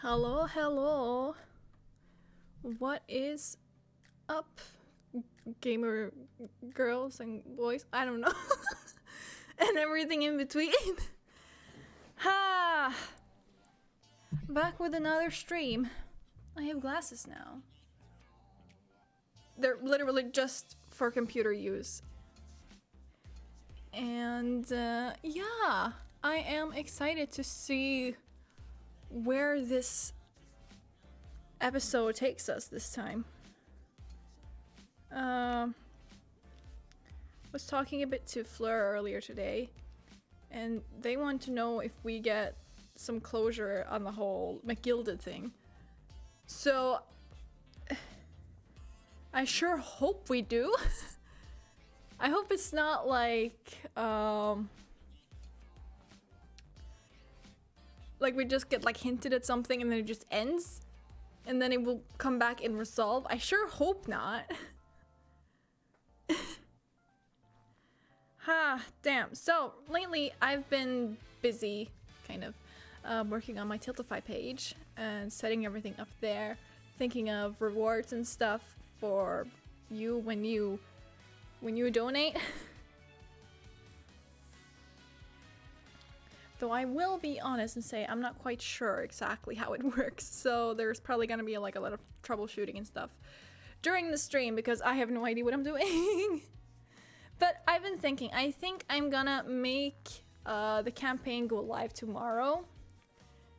Hello, hello. What is up, gamer girls and boys? I don't know. And everything in between. Ha! Back with another stream. I have glasses now. They're literally just for computer use. And yeah, I am excited to see where this episode takes us this time. Was talking a bit to Fleur earlier today, and they want to know if we get some closure on the whole McGilded thing. So I sure hope we do. I hope it's not like we just get like hinted at something and then it just ends and then it will come back and resolve. I sure hope not. Ha, damn. So lately I've been busy kind of working on my Tiltify page and setting everything up there, thinking of rewards and stuff for you when you donate. Though I will be honest and say I'm not quite sure exactly how it works, so there's probably gonna be like a lot of troubleshooting and stuff during the stream because I have no idea what I'm doing. But I've been thinking, I think I'm gonna make the campaign go live tomorrow,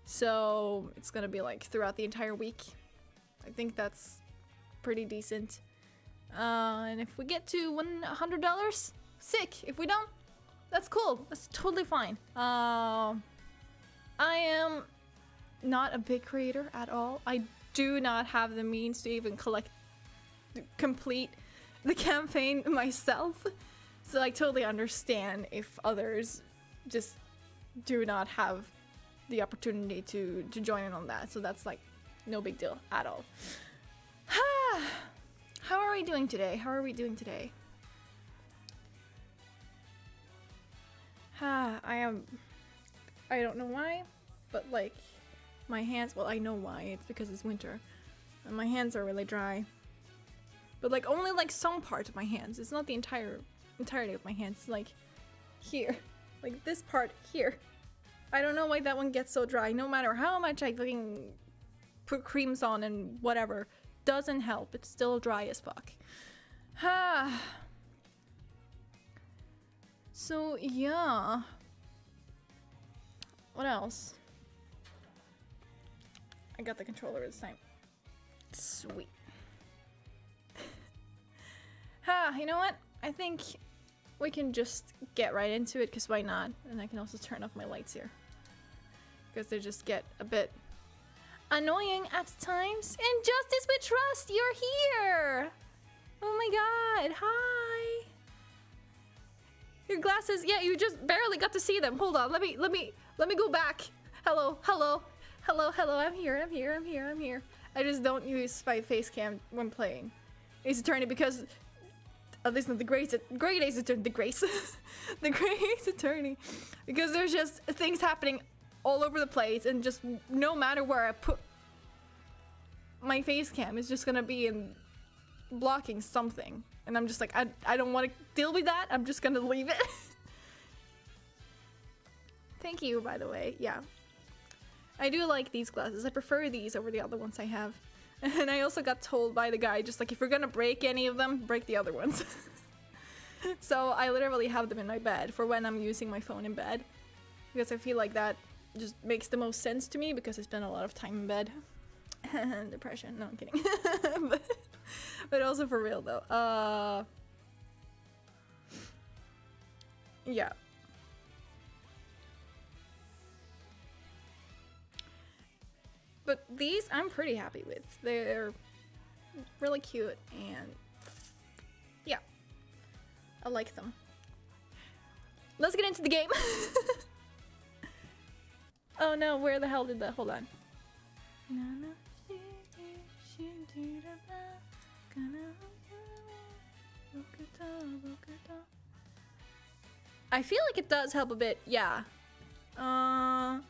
so it's gonna be like throughout the entire week. I think that's pretty decent. And if we get to $100, sick. If we don't, that's cool. That's totally fine. I am not a big creator at all. I do not have the means to even complete the campaign myself. So I totally understand if others just do not have the opportunity to join in on that. So that's like no big deal at all. How are we doing today? How are we doing today? I don't know why, but like my hands, well, I know why. It's because it's winter and my hands are really dry. But like only like some parts of my hands. It's not the entirety of my hands. It's like here, like this part here. I don't know why that one gets so dry. No matter how much I fucking put creams on and whatever, doesn't help. It's still dry as fuck. So yeah. What else? I got the controller this time. Sweet. You know what? I think we can just get right into it, because why not? And I can also turn off my lights here, because they just get a bit annoying at times. Injustice with Trust, you're here! Oh my god, hi! Your glasses, yeah, you just barely got to see them. Hold on, let me go back. Hello, hello, hello, hello, I'm here, I'm here, I'm here, I'm here. I just don't use my face cam when playing Ace Attorney because at least not the great Ace Attorney, the Grace. The Great Ace Attorney. Because there's just things happening all over the place, and just no matter where I put my face cam is just gonna be in blocking something. And I'm just like, I don't want to deal with that. I'm just gonna leave it. Thank you, by the way. Yeah. I do like these glasses. I prefer these over the other ones I have. And I also got told by the guy, just like, if you're gonna break any of them, break the other ones. So I literally have them in my bed for when I'm using my phone in bed. Because I feel like that just makes the most sense to me, because I spend a lot of time in bed. Depression. No, I'm kidding. but also for real though. Yeah. But these I'm pretty happy with. They're really cute and yeah, I like them. Let's get into the game. Oh no, where the hell did that? Hold on. I feel like it does help a bit, yeah. I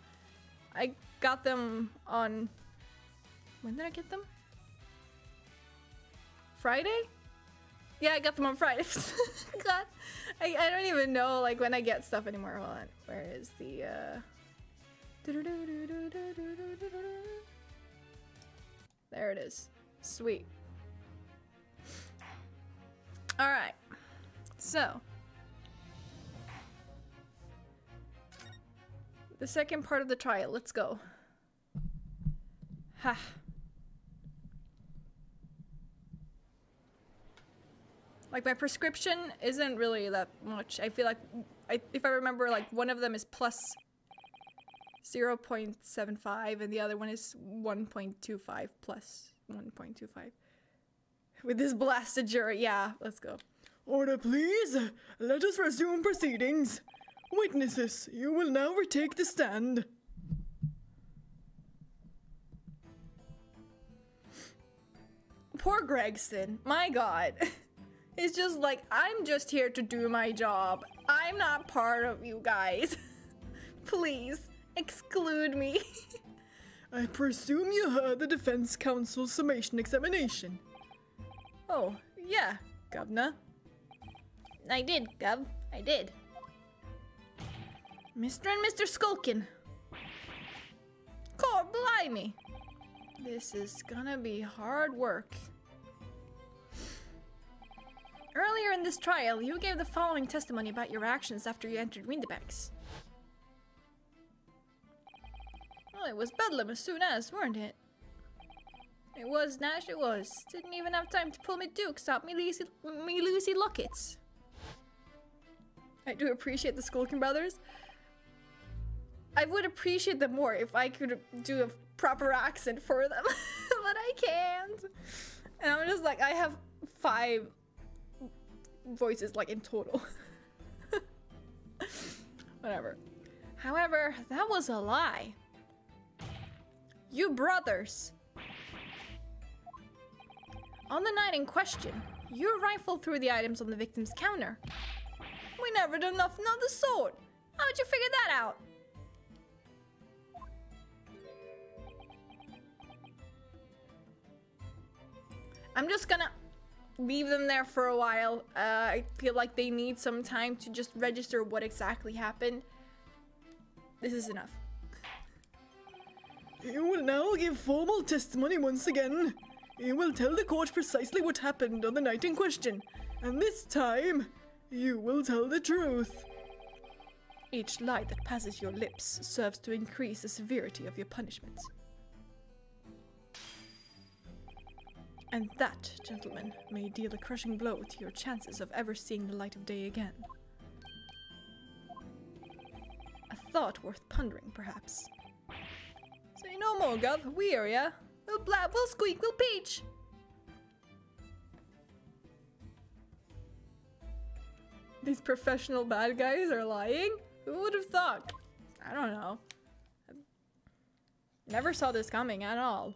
got them on When did I get them? Friday? Yeah, I got them on Friday. God, I don't even know like when I get stuff anymore. Hold on. Where is the There it is. Sweet. All right. So, the second part of the trial. Let's go. Ha. Like, my prescription isn't really that much. I feel like, if I remember, like, one of them is plus 0.75 and the other one is 1.25 plus 1.25. With this blasted jury, yeah, let's go. Order, please. Let us resume proceedings. Witnesses, you will now retake the stand. Poor Gregson, my god. He's just like, I'm just here to do my job. I'm not part of you guys. Please, exclude me. I presume you heard the defense counsel's summation examination. Oh, yeah, Governor. I did, Gov. I did. Mr. and Mr. Skulkin. God blimey. This is gonna be hard work. Earlier in this trial, you gave the following testimony about your actions after you entered Windibanks. Well, it was bedlam as soon as, weren't it? It was, Nash, it was. Didn't even have time to pull me dukes out, me Lucy lockets. I do appreciate the Skulkin brothers. I would appreciate them more if I could do a proper accent for them, but I can't. And I'm just like, I have 5 voices, like, in total. Whatever. However, that was a lie. You brothers. On the night in question, you rifled through the items on the victim's counter. We never done nothing of the sort. How'd you figure that out? I'm just gonna leave them there for a while. I feel like they need some time to just register what exactly happened. This is enough. You will now give formal testimony once again. You will tell the court precisely what happened on the night in question. And this time, you will tell the truth. Each lie that passes your lips serves to increase the severity of your punishment. And that, gentlemen, may deal a crushing blow to your chances of ever seeing the light of day again. A thought worth pondering, perhaps. Say no more, Gov. We hear ya. We'll blab, we'll squeak, we'll peach. These professional bad guys are lying? Who would have thought? I don't know. I never saw this coming at all.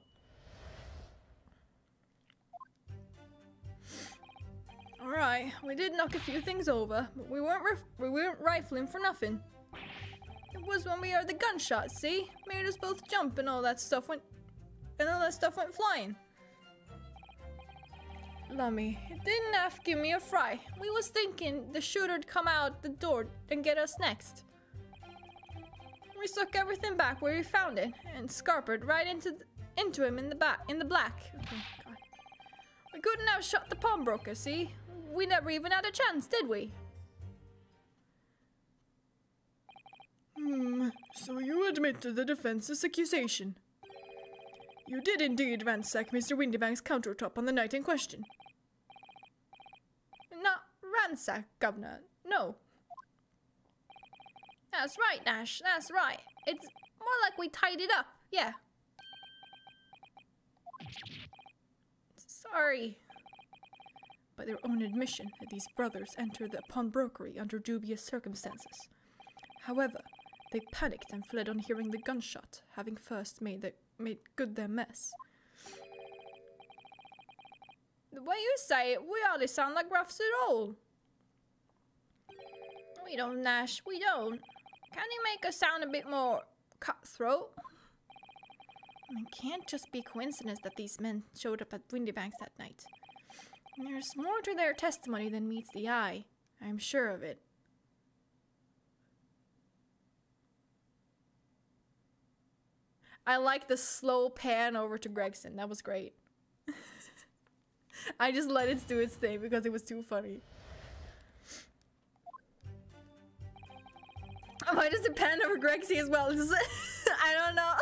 Alright, we did knock a few things over, but we weren't rifling for nothing. It was when we heard the gunshots, see? Made us both jump and all that stuff went flying. Lummy, it didn't have give me a fry. We was thinking the shooter'd come out the door and get us next. We stuck everything back where we found it and scarpered right into him in the black. Okay, God. We couldn't have shot the pawnbroker, see? We never even had a chance, did we? So you admit to the defense's accusation. You did indeed ransack Mr. Windibank's countertop on the night in question. Not ransack, Governor. No. That's right, Nash. That's right. It's more like we tied it up. Yeah. Sorry. By their own admission, these brothers entered the pawnbrokery under dubious circumstances. However, they panicked and fled on hearing the gunshot, having first made good their mess. The way you say it, we hardly sound like roughs at all. We don't, Nash, we don't. Can you make us sound a bit more cutthroat? It can't just be coincidence that these men showed up at Windybanks that night. There's more to their testimony than meets the eye. I'm sure of it. I like the slow pan over to Gregson. That was great. I just let it do its thing because it was too funny. Why does it pan over Gregson as well? I don't know.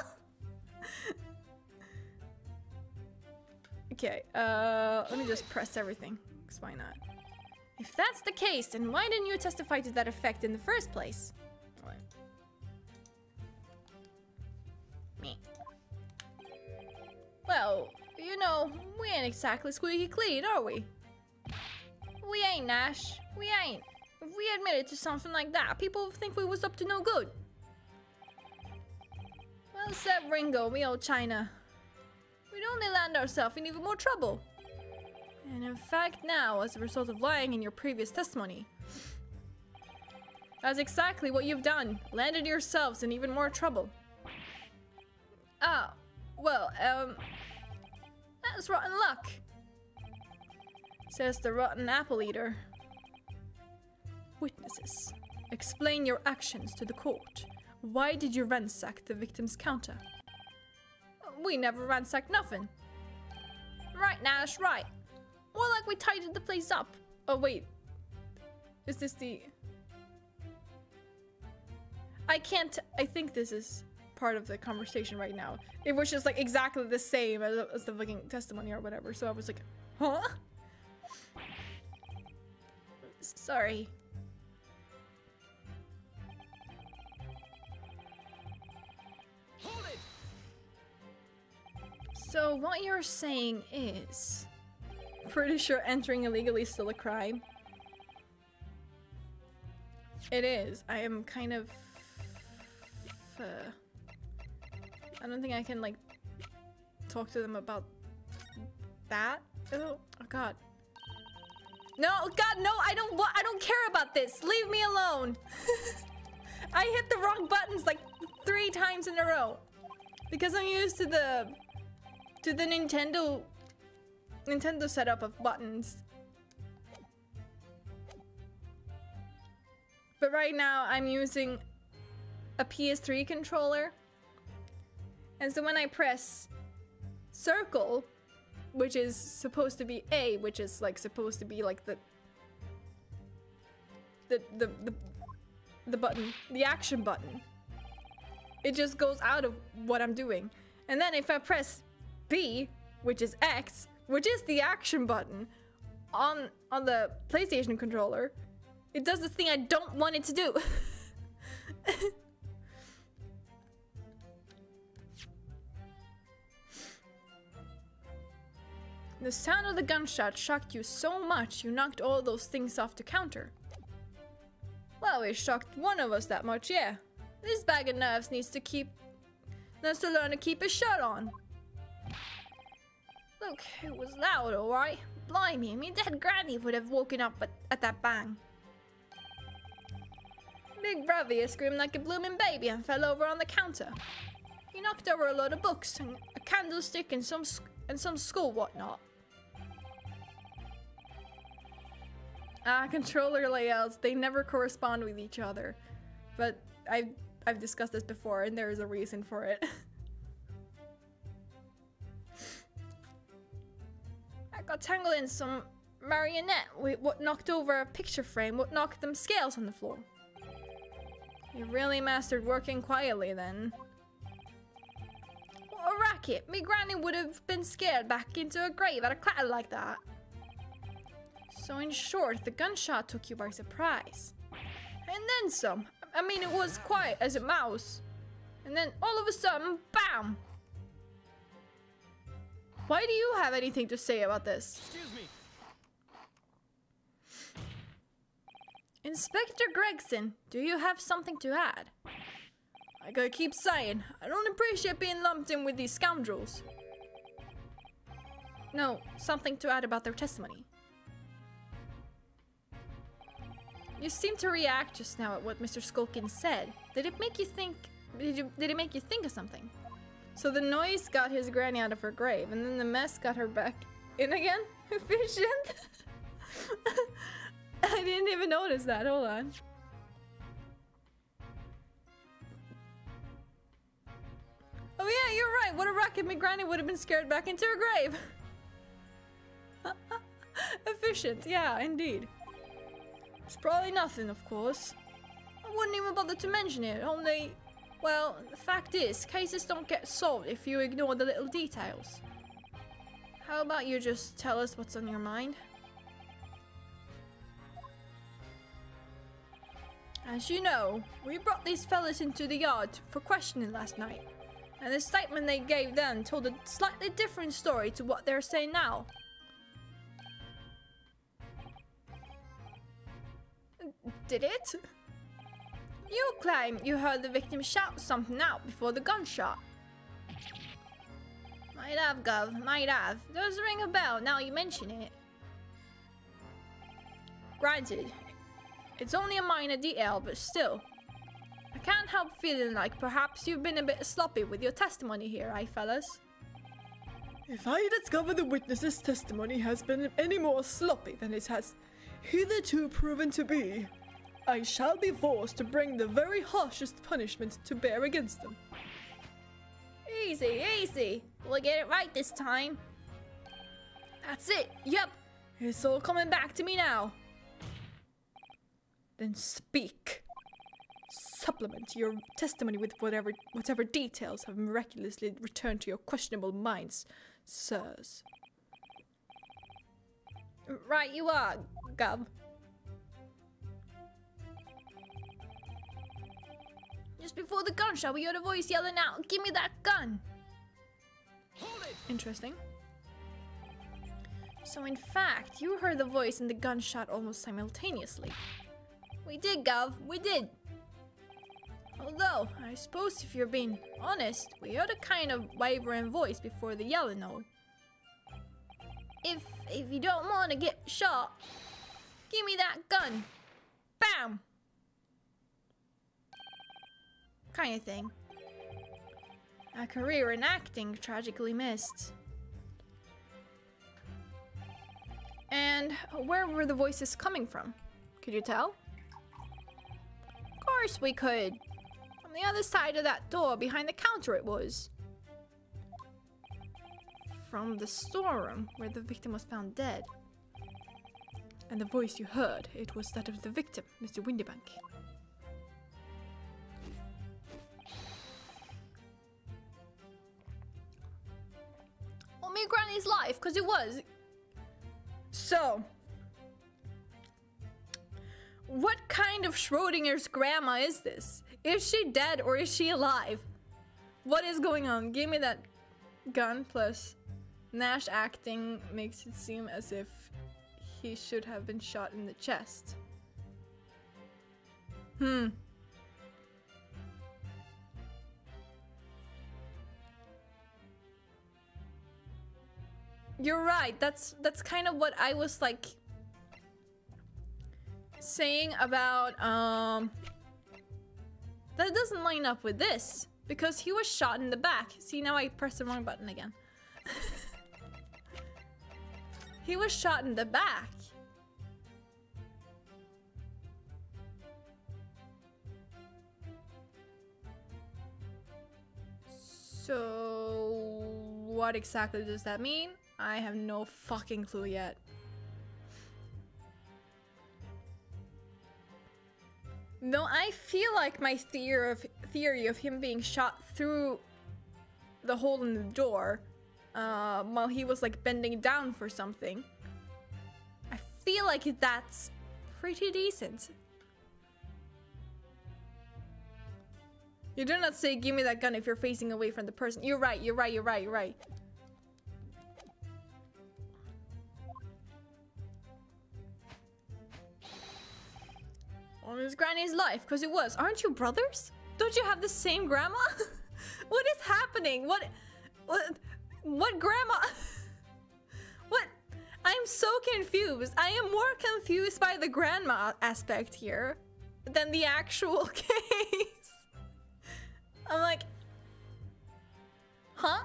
Okay, let me just press everything, because why not? If that's the case, then why didn't you testify to that effect in the first place? What? Me. Well, you know, we ain't exactly squeaky clean, are we? We ain't, Nash. We ain't. If we admitted to something like that, people would think we was up to no good. Well said, Ringo, me old China. We'd only land ourselves in even more trouble. And in fact now, as a result of lying in your previous testimony, that's exactly what you've done. Landed yourselves in even more trouble. Ah, well, that's rotten luck, says the rotten apple eater. Witnesses, explain your actions to the court. Why did you ransack the victim's counter? We never ransacked nothing. Right, Nash, right. More like we tidied the place up. Oh, wait. Is this the... I think this is part of the conversation right now. It was just like exactly the same as the fucking testimony or whatever. So I was like, huh? Sorry. So what you're saying is... Pretty sure entering illegally is still a crime. It is. I am kind of... I don't think I can, like, talk to them about that. Oh god. No, god, no, I don't care about this. Leave me alone. I hit the wrong buttons like 3 times in a row. Because I'm used to the Nintendo setup of buttons. But right now I'm using a PS3 controller. And so when I press circle, which is supposed to be A, which is like supposed to be like the button, the action button, it just goes out of what I'm doing. And then if I press B, which is X, which is the action button on the PlayStation controller, it does the thing I don't want it to do. The sound of the gunshot shocked you so much you knocked all those things off the counter. Well, it shocked one of us that much, yeah. This bag of nerves needs to learn to keep his shirt on. Look, it was loud, alright. Blimey, me dead granny would have woken up at that bang. Big brother here screamed like a blooming baby and fell over on the counter. He knocked over a load of books and a candlestick and some school whatnot. Controller layouts, they never correspond with each other. But I've discussed this before and there is a reason for it. I got tangled in some marionette with what knocked over a picture frame, what knocked them scales on the floor. You really mastered working quietly then. What a racket! Me granny would have been scared back into a grave at a clatter like that. So in short, the gunshot took you by surprise. And then some. I mean, it was quiet as a mouse. And then all of a sudden, BAM! Why do you have anything to say about this? Excuse me. Inspector Gregson, do you have something to add? I gotta keep saying, I don't appreciate being lumped in with these scoundrels. No, something to add about their testimony. You seemed to react just now at what Mr. Skulkin said. Did it make you think? Did it make you think of something? So the noise got his granny out of her grave, and then the mess got her back in again? Efficient? I didn't even notice that. Hold on. Oh yeah, you're right. What a racket. My granny would have been scared back into her grave. Efficient. Yeah, indeed. It's probably nothing, of course. I wouldn't even bother to mention it. Only, well, the fact is, cases don't get solved if you ignore the little details. How about you just tell us what's on your mind? As you know, we brought these fellas into the yard for questioning last night. And the statement they gave then told a slightly different story to what they're saying now. Did it? You claim you heard the victim shout something out before the gunshot. Might have, Gov. Might have. Does ring a bell now you mention it. Granted, it's only a minor detail, but still. I can't help feeling like perhaps you've been a bit sloppy with your testimony here, eh, fellas? If I discover the witness's testimony has been any more sloppy than it has hitherto proven to be, I shall be forced to bring the very harshest punishment to bear against them. Easy, easy. We'll get it right this time. That's it. Yep. It's all coming back to me now. Then speak. Supplement your testimony with whatever details have miraculously returned to your questionable minds, sirs. Right you are, Gov. Just before the gunshot, we heard a voice yelling out, "Give me that gun!" Hold it! Interesting. So in fact, you heard the voice and the gunshot almost simultaneously. We did, Gov. We did. Although, I suppose if you're being honest, we heard a kind of wavering voice before the yelling note. If you don't want to get shot, give me that gun. Bam! Kind of thing. A career in acting tragically missed. And where were the voices coming from? Could you tell? Of course we could. From the other side of that door, behind the counter it was. From the storeroom, where the victim was found dead. And the voice you heard, it was that of the victim, Mr. Windybank. On me granny's life, because it was. So, what kind of Schrodinger's grandma is this? Is she dead or is she alive? What is going on? Give me that gun. Plus Nash acting makes it seem as if he should have been shot in the chest. You're right. That's kind of what I was like saying about that doesn't line up with this because he was shot in the back. See, now I pressed the wrong button again. He was shot in the back. So what exactly does that mean? I have no fucking clue yet. No, I feel like my theory of him being shot through the hole in the door while he was like bending down for something. I feel like that's pretty decent. You do not say give me that gun if you're facing away from the person. You're right, you're right, you're right, you're right. On his granny's life, because it was. Aren't you brothers? Don't you have the same grandma? What is happening? What grandma? What? I'm so confused. I am more confused by the grandma aspect here than the actual case. I'm like, Huh?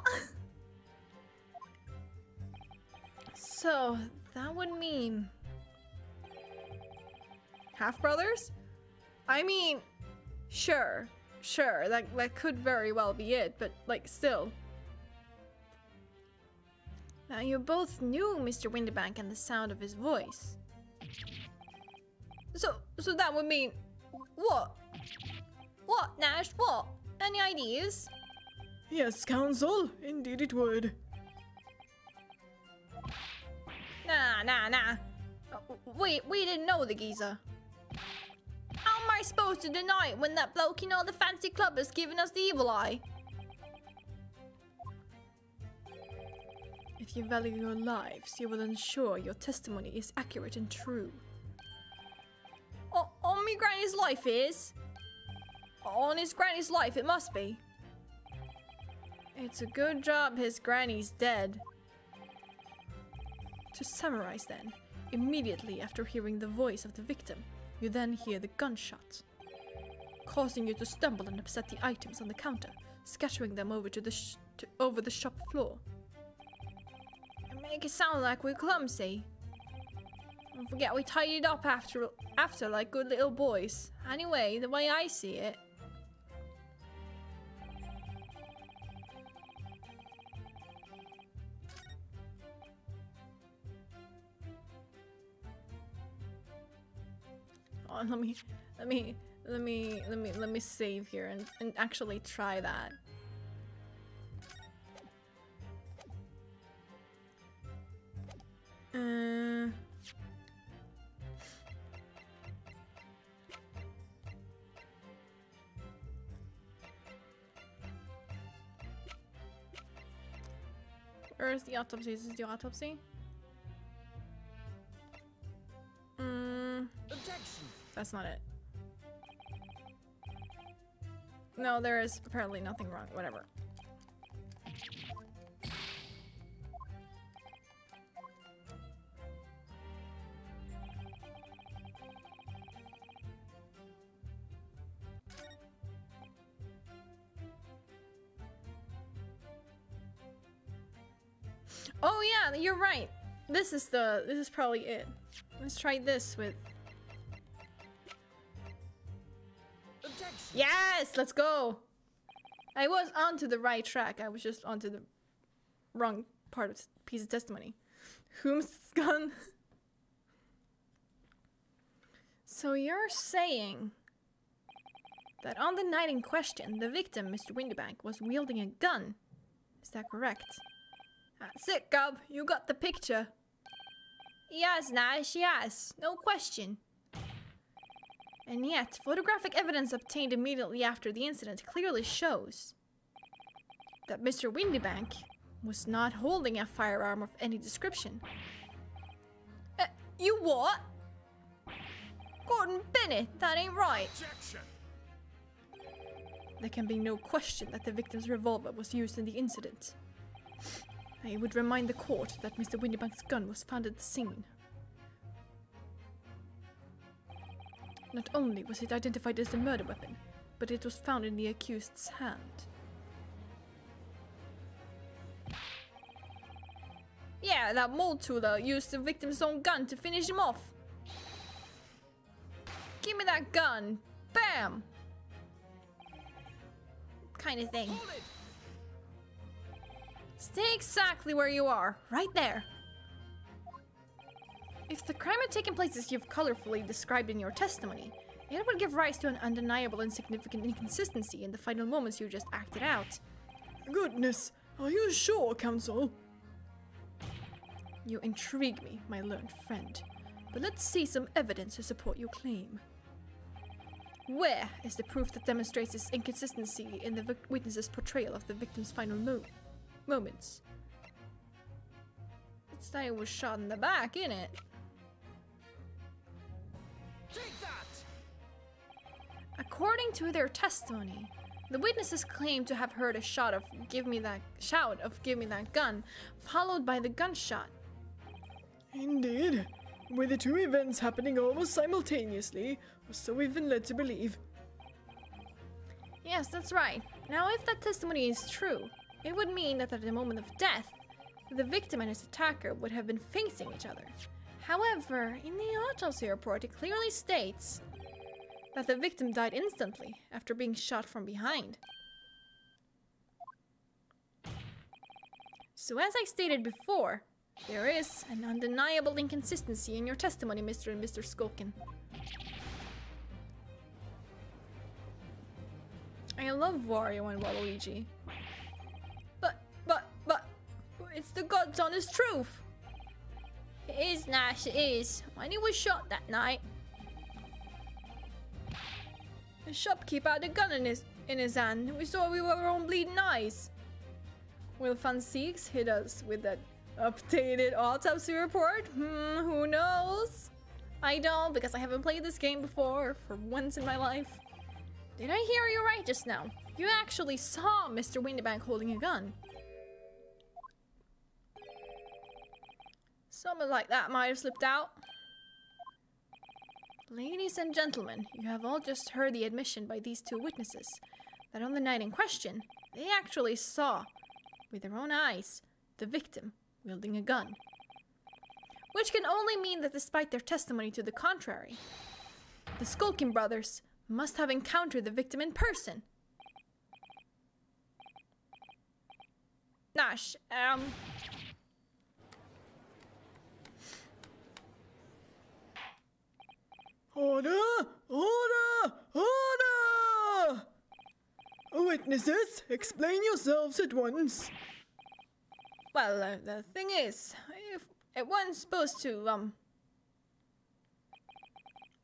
So, that would mean... half-brothers? I mean, sure, that could very well be it, but, like, still. Now, you both knew Mr. Windibank and the sound of his voice. So that would mean... what? What, Nash, what? Any ideas? Yes, Counsel, indeed it would. Nah. We didn't know the geezer. How am I supposed to deny it when that bloke in all the fancy club has given us the evil eye? If you value your lives, you will ensure your testimony is accurate and true. On me granny's life is? On his granny's life it must be. It's a good job his granny's dead. To summarize then, immediately after hearing the voice of the victim, you then hear the gunshot, causing you to stumble and upset the items on the counter, scattering them over to the over the shop floor. And make it sound like we're clumsy. Don't forget we tidied up after like good little boys. Anyway, the way I see it. Oh, let me save here and actually try that. Where's the autopsy? Is this the autopsy? Objection. That's not it. No, there is apparently nothing wrong. Whatever. Oh yeah, you're right. This is probably it. Let's try this with... Objection. Yes, let's go. I was onto the right track. I was just onto the wrong part of piece of testimony. Whom's gun? So you're saying that on the night in question, the victim, Mr. Windibank, was wielding a gun. Is that correct? That's it, Gub. You got the picture. Yes, Nash, yes. No question. And yet, photographic evidence obtained immediately after the incident clearly shows that Mr. Windibank was not holding a firearm of any description. You what? Gordon Bennett, that ain't right. Objection. There can be no question that the victim's revolver was used in the incident. I would remind the court that Mr. Windibank's gun was found at the scene. Not only was it identified as the murder weapon, but it was found in the accused's hand. Yeah, that Multula used the victim's own gun to finish him off. Give me that gun. Bam! Kind of thing. Hold it. Stay exactly where you are, right there. If the crime had taken place as you've colorfully described in your testimony, it would give rise to an undeniable and significant inconsistency in the final moments you just acted out. Goodness, are you sure, Counsel? You intrigue me, my learned friend, but let's see some evidence to support your claim. Where is the proof that demonstrates this inconsistency in the witness's portrayal of the victim's final moments? It's that he was shot in the back, innit? Take that. According to their testimony, the witnesses claim to have heard a shout of "Give me that gun," followed by the gunshot. Indeed, with the two events happening almost simultaneously, or so we've been led to believe. Yes, that's right. Now, if that testimony is true, It would mean that at the moment of death, the victim and his attacker would have been facing each other. However, in the autopsy report, it clearly states that the victim died instantly after being shot from behind. So as I stated before, there is an undeniable inconsistency in your testimony, Mr. and Mr. Skulkin. I love Wario and Waluigi. But it's the God's honest truth. It is, Nash, it is. When he was shot that night, the shopkeeper had a gun in his hand. We saw with our own bleeding eyes. Will Fanceeks hit us with that updated autopsy report? Who knows? I don't, because I haven't played this game before, for once in my life. Did I hear you right just now? You actually saw Mr. Windybank holding a gun. Something like that might have slipped out. Ladies and gentlemen, you have all just heard the admission by these two witnesses that on the night in question, they actually saw, with their own eyes, the victim wielding a gun. Which can only mean that despite their testimony to the contrary, the Skulkin brothers must have encountered the victim in person. Nash, Order! Order! Order! Witnesses, explain yourselves at once. well, the thing is, if it wasn't supposed to,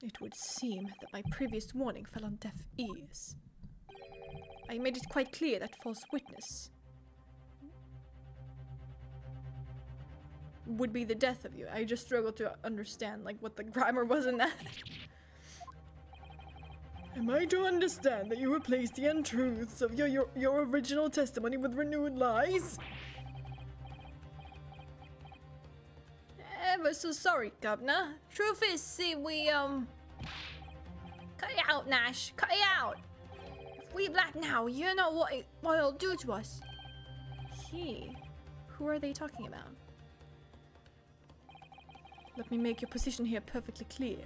It would seem that my previous warning fell on deaf ears. I made it quite clear that false witness would be the death of you. I just struggled to understand, like, what the grammar was in that. Am I to understand that you replaced the untruths of your original testimony with renewed lies? Ever so sorry, Governor. Truth is, see, we, cut it out, Nash. Cut it out. If we black now, you know what it'll do to us. Who are they talking about? Let me make your position here perfectly clear.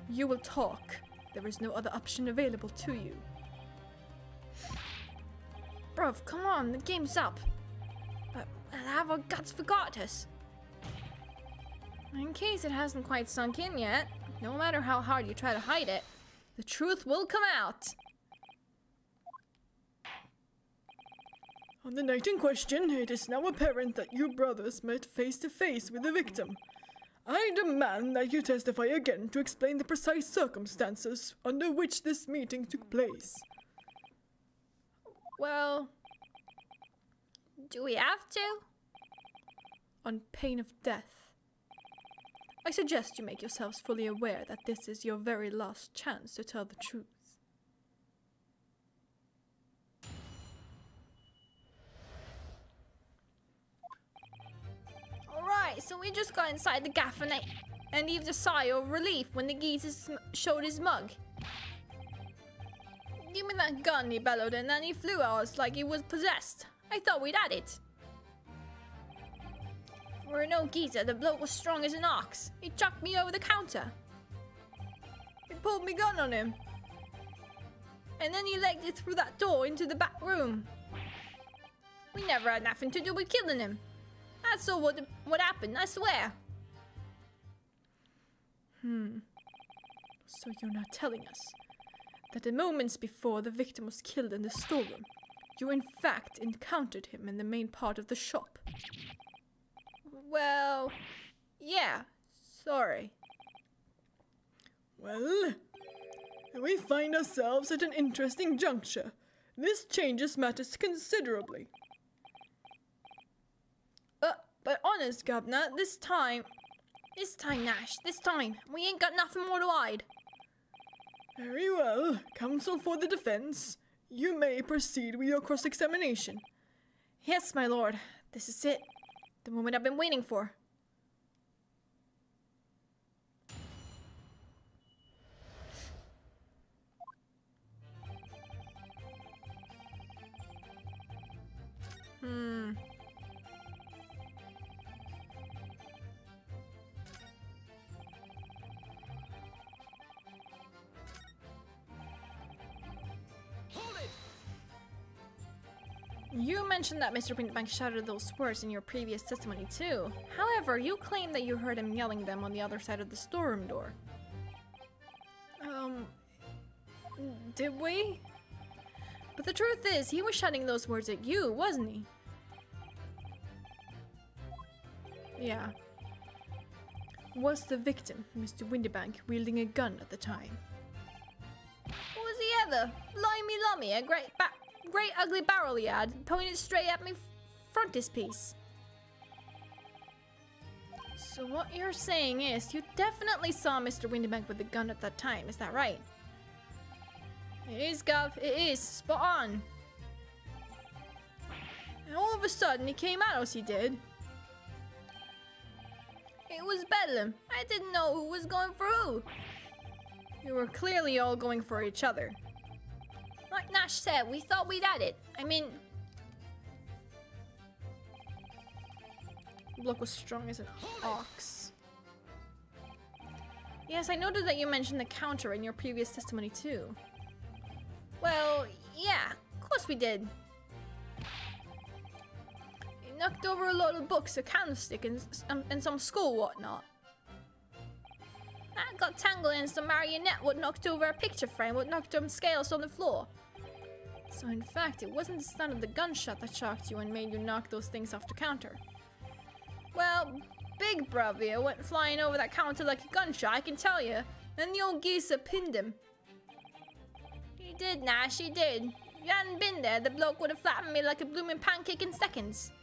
You will talk. There is no other option available to you. Bruv, come on, the game's up. But have our guts forgot us? In case it hasn't quite sunk in yet, no matter how hard you try to hide it, the truth will come out. On the night in question, it is now apparent that you brothers met face to face with the victim. I demand that you testify again to explain the precise circumstances under which this meeting took place. Well, do we have to? On pain of death. I suggest you make yourselves fully aware that this is your very last chance to tell the truth. Alright, so we just got inside the gaff and heaved a sigh of relief when the geezer showed his mug. Give me that gun, he bellowed, and then he flew at us like he was possessed. I thought we'd had it. For no geezer, the bloke was strong as an ox. He chucked me over the counter. He pulled me gun on him. And then he legged it through that door into the back room. We never had nothing to do with killing him. That's all what happened, I swear. So you're not telling us that the moments before the victim was killed in the storeroom, you in fact encountered him in the main part of the shop? Well, yeah, sorry. Well, we find ourselves at an interesting juncture. This changes matters considerably. But honest, Governor, this time, Nash, this time, we ain't got nothing more to hide. Very well. Counsel for the defense, you may proceed with your cross-examination. Yes, my lord, this is it. The moment I've been waiting for. You mentioned that Mr. Winterbank shouted those words in your previous testimony too. However, you claim that you heard him yelling them on the other side of the storeroom door. Did we? But the truth is, he was shouting those words at you, wasn't he? Yeah. Was the victim, Mr. Winterbank, wielding a gun at the time? Was he ever? Limey lummy, a great ugly barrel he had, pointed straight at me frontispiece. So what you're saying is, you definitely saw Mr. Winterbank with the gun at that time, is that right? It is, Gov, it is, spot on. And all of a sudden, he came at us, he did. It was bedlam. I didn't know who was going for who. You were clearly all going for each other. Like Nash said, we thought we'd had it. I mean... Block was strong as an ox. Yes, I noted that you mentioned the counter in your previous testimony too. Well, yeah, of course we did. He knocked over a lot of books, a candlestick, and some school whatnot. That got tangled in some marionette what knocked over a picture frame, what knocked some scales on the floor. So in fact, it wasn't the sound of the gunshot that shocked you and made you knock those things off the counter. Well, Big Brother went flying over that counter like a gunshot, I can tell you. And the old geezer pinned him. He did, Nash, he did. If you hadn't been there, the bloke would have flattened me like a blooming pancake in seconds.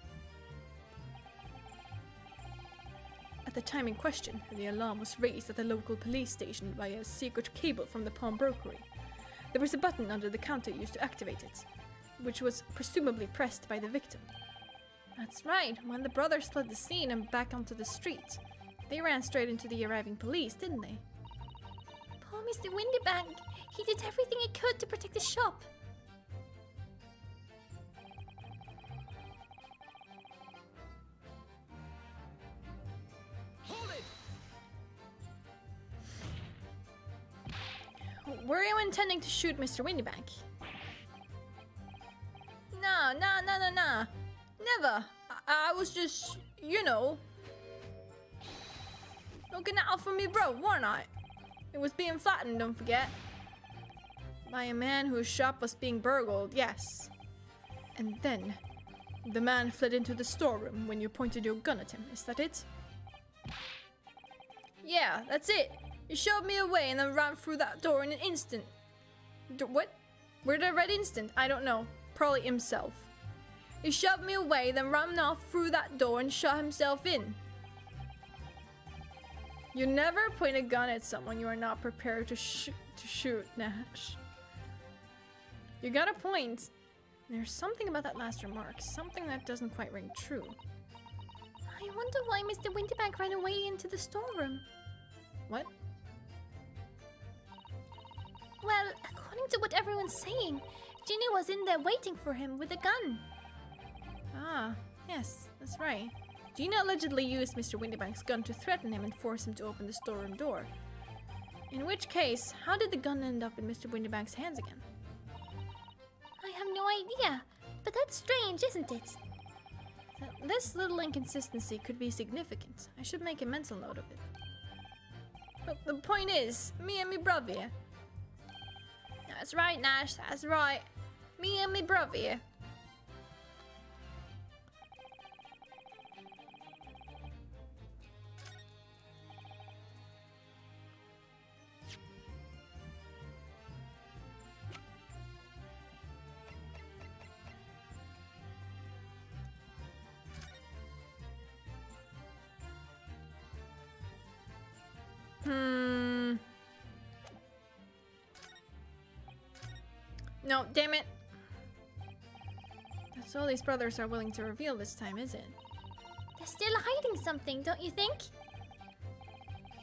At the time in question, the alarm was raised at the local police station via a secret cable from the pawnbrokery. There was a button under the counter used to activate it, which was presumably pressed by the victim. That's right, when the brothers fled the scene and back onto the street, they ran straight into the arriving police, didn't they? Poor Mr. Winterbank, he did everything he could to protect the shop. Were you intending to shoot Mr. Winterbank? No. Never. I was just, you know, looking out for me bro, weren't I? It was being flattened, don't forget. By a man whose shop was being burgled, yes. And then, the man fled into the storeroom when you pointed your gun at him, is that it? Yeah, that's it. He shoved me away and then ran through that door in an instant. What? Where did I read instant? I don't know. Probably himself. He shoved me away, then ran off through that door and shot himself in. You never point a gun at someone you are not prepared to shoot, Nash. You got a point. There's something about that last remark, something that doesn't quite ring true. I wonder why Mr. Winterbank ran away into the storeroom. What? Well, according to what everyone's saying, Ginny was in there waiting for him with a gun. Ah, yes, that's right. Gina allegedly used Mr. Winterbank's gun to threaten him and force him to open the storeroom door. In which case, how did the gun end up in Mr. Winterbank's hands again? I have no idea, but that's strange, isn't it? This little inconsistency could be significant. I should make a mental note of it. Look, the point is, me and me brother. That's right, Nash, that's right. Me and me brother. No, damn it. That's all these brothers are willing to reveal this time, is it? They're still hiding something, don't you think?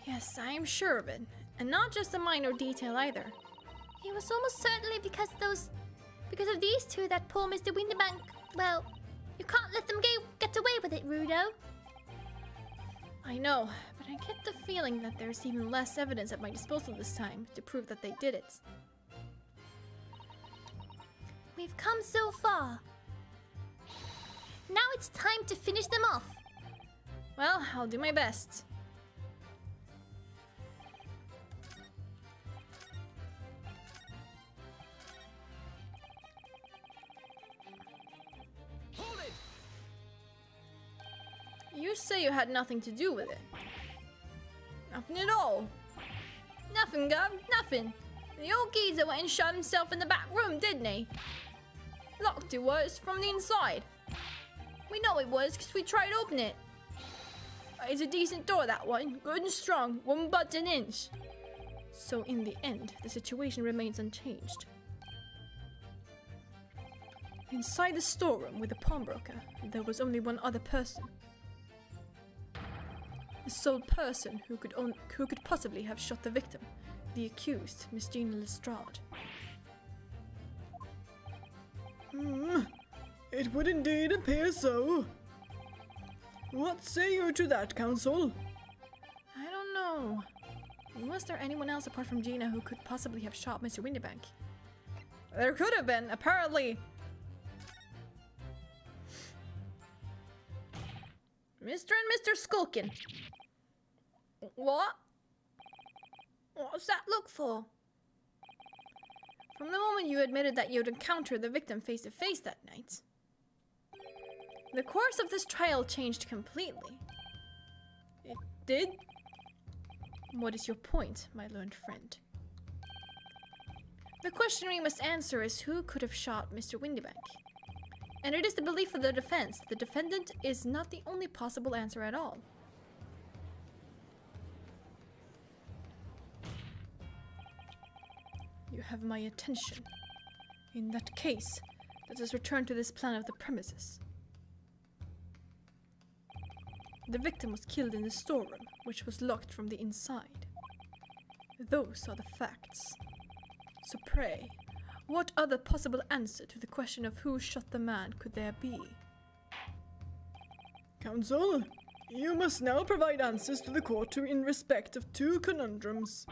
Yes, I am sure of it. And not just a minor detail either. It was almost certainly because of these two that poor Mr. Winterbank, well, you can't let them get away with it, Rudo. I know, but I get the feeling that there's even less evidence at my disposal this time to prove that they did it. We've come so far. Now it's time to finish them off. Well, I'll do my best. Hold it! You say you had nothing to do with it. Nothing at all. Nothing, Gov, nothing. The old geezer went and shut himself in the back room, didn't he? Locked it was, from the inside. We know it was, because we tried to open it. It's a decent door, that one. Good and strong, won't budge an inch. So in the end, the situation remains unchanged. Inside the storeroom with the pawnbroker, there was only one other person. The sole person who could possibly have shot the victim, the accused, Miss Gina Lestrade. It would indeed appear so. What say you to that, Counsel? I don't know. Was there anyone else apart from Gina who could possibly have shot Mr. Windybank? There could have been, apparently. Mr. and Mr. Skulkin. What? What's that look for? From the moment you admitted that you'd encountered the victim face to face that night, the course of this trial changed completely. It did? What is your point, my learned friend? The question we must answer is who could have shot Mr. Windybank? And it is the belief of the defense the defendant is not the only possible answer at all. You have my attention. In that case, let us return to this plan of the premises. The victim was killed in the storeroom, which was locked from the inside. Those are the facts. So pray, what other possible answer to the question of who shot the man could there be? Counsel, you must now provide answers to the court in respect of two conundrums.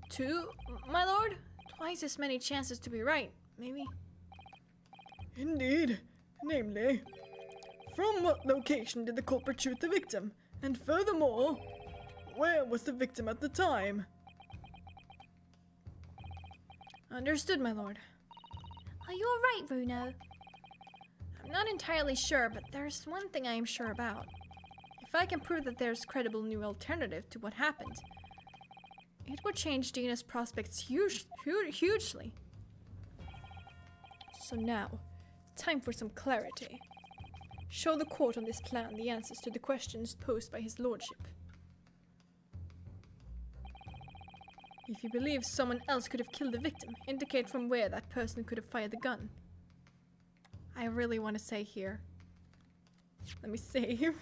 Two, my lord? Twice as many chances to be right, maybe. Indeed. Namely, from what location did the culprit shoot the victim? And furthermore, where was the victim at the time? Understood, my lord. Are you alright, Bruno? I'm not entirely sure, but there's one thing I am sure about. If I can prove that there's credible new alternative to what happened, it would change Gina's prospects hugely. So now, time for some clarity. Show the court on this plan the answers to the questions posed by his lordship. If you believe someone else could have killed the victim, indicate from where that person could have fired the gun. I really want to say here. Let me save.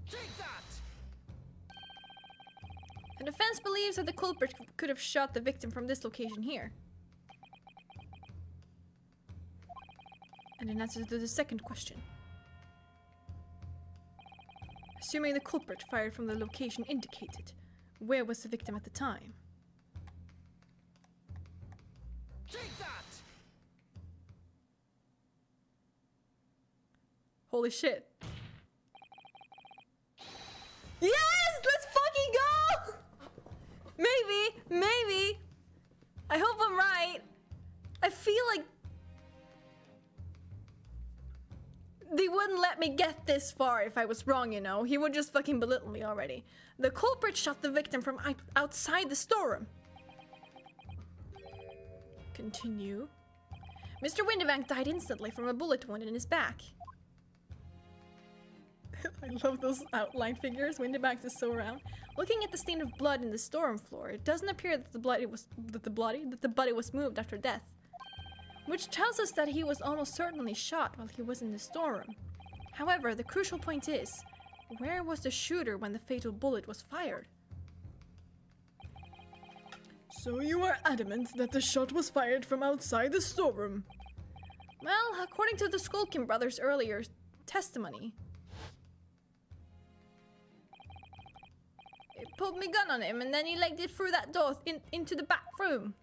Take that! The defense believes that the culprit could have shot the victim from this location here. And in answer to the second question, assuming the culprit fired from the location indicated, where was the victim at the time? Take that! Holy shit. Yes! Let's fucking go! Maybe. I hope I'm right. I feel like they wouldn't let me get this far if I was wrong, you know. He would just fucking belittle me already. The culprit shot the victim from outside the storeroom. Continue. Mr. Windybank died instantly from a bullet wound in his back. I love those outline figures. Windybank is so round. Looking at the stain of blood in the storeroom floor, it doesn't appear that the body was moved after death, which tells us that he was almost certainly shot while he was in the storeroom. However, the crucial point is, where was the shooter when the fatal bullet was fired? So you are adamant that the shot was fired from outside the storeroom? Well, according to the Skulkin brothers' earlier testimony, pulled my gun on him and then he legged it through that door into the back room.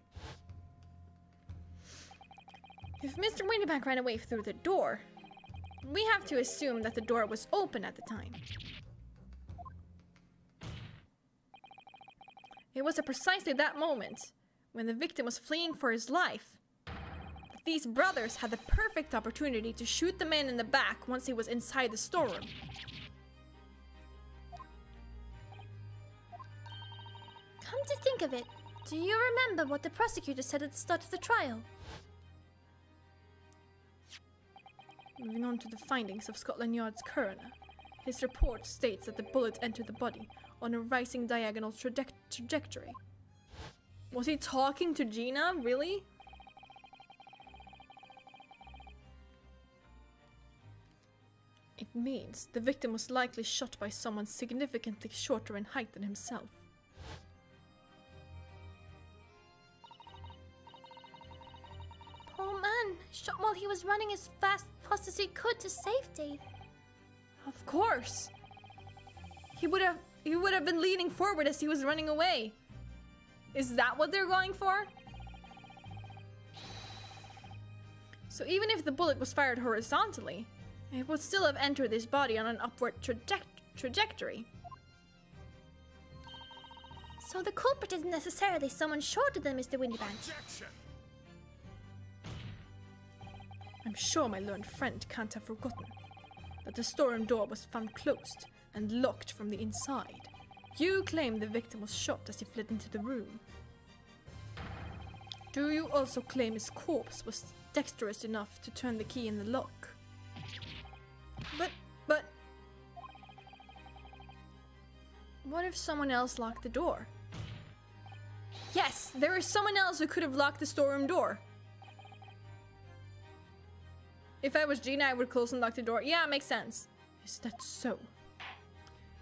If Mr. Windybank ran away through the door, we have to assume that the door was open at the time. It was at precisely that moment, when the victim was fleeing for his life, that these brothers had the perfect opportunity to shoot the man in the back once he was inside the storeroom. Come to think of it, do you remember what the prosecutor said at the start of the trial? Moving on to the findings of Scotland Yard's coroner. His report states that the bullet entered the body on a rising diagonal trajectory. Was he talking to Gina? Really? It means the victim was likely shot by someone significantly shorter in height than himself. Poor man, shot while he was running as fast as he could to safety. Of course! He would have been leaning forward as he was running away. Is that what they're going for? So even if the bullet was fired horizontally, it would still have entered his body on an upward trajectory. So the culprit isn't necessarily someone shorter than Mr. Windybank. Objection! I'm sure my learned friend can't have forgotten that the storeroom door was found closed and locked from the inside. You claim the victim was shot as he fled into the room. Do you also claim his corpse was dexterous enough to turn the key in the lock? But... What if someone else locked the door? Yes, there is someone else who could have locked the storeroom door. If I was Gina, I would close and lock the door. Yeah, makes sense. Is that so?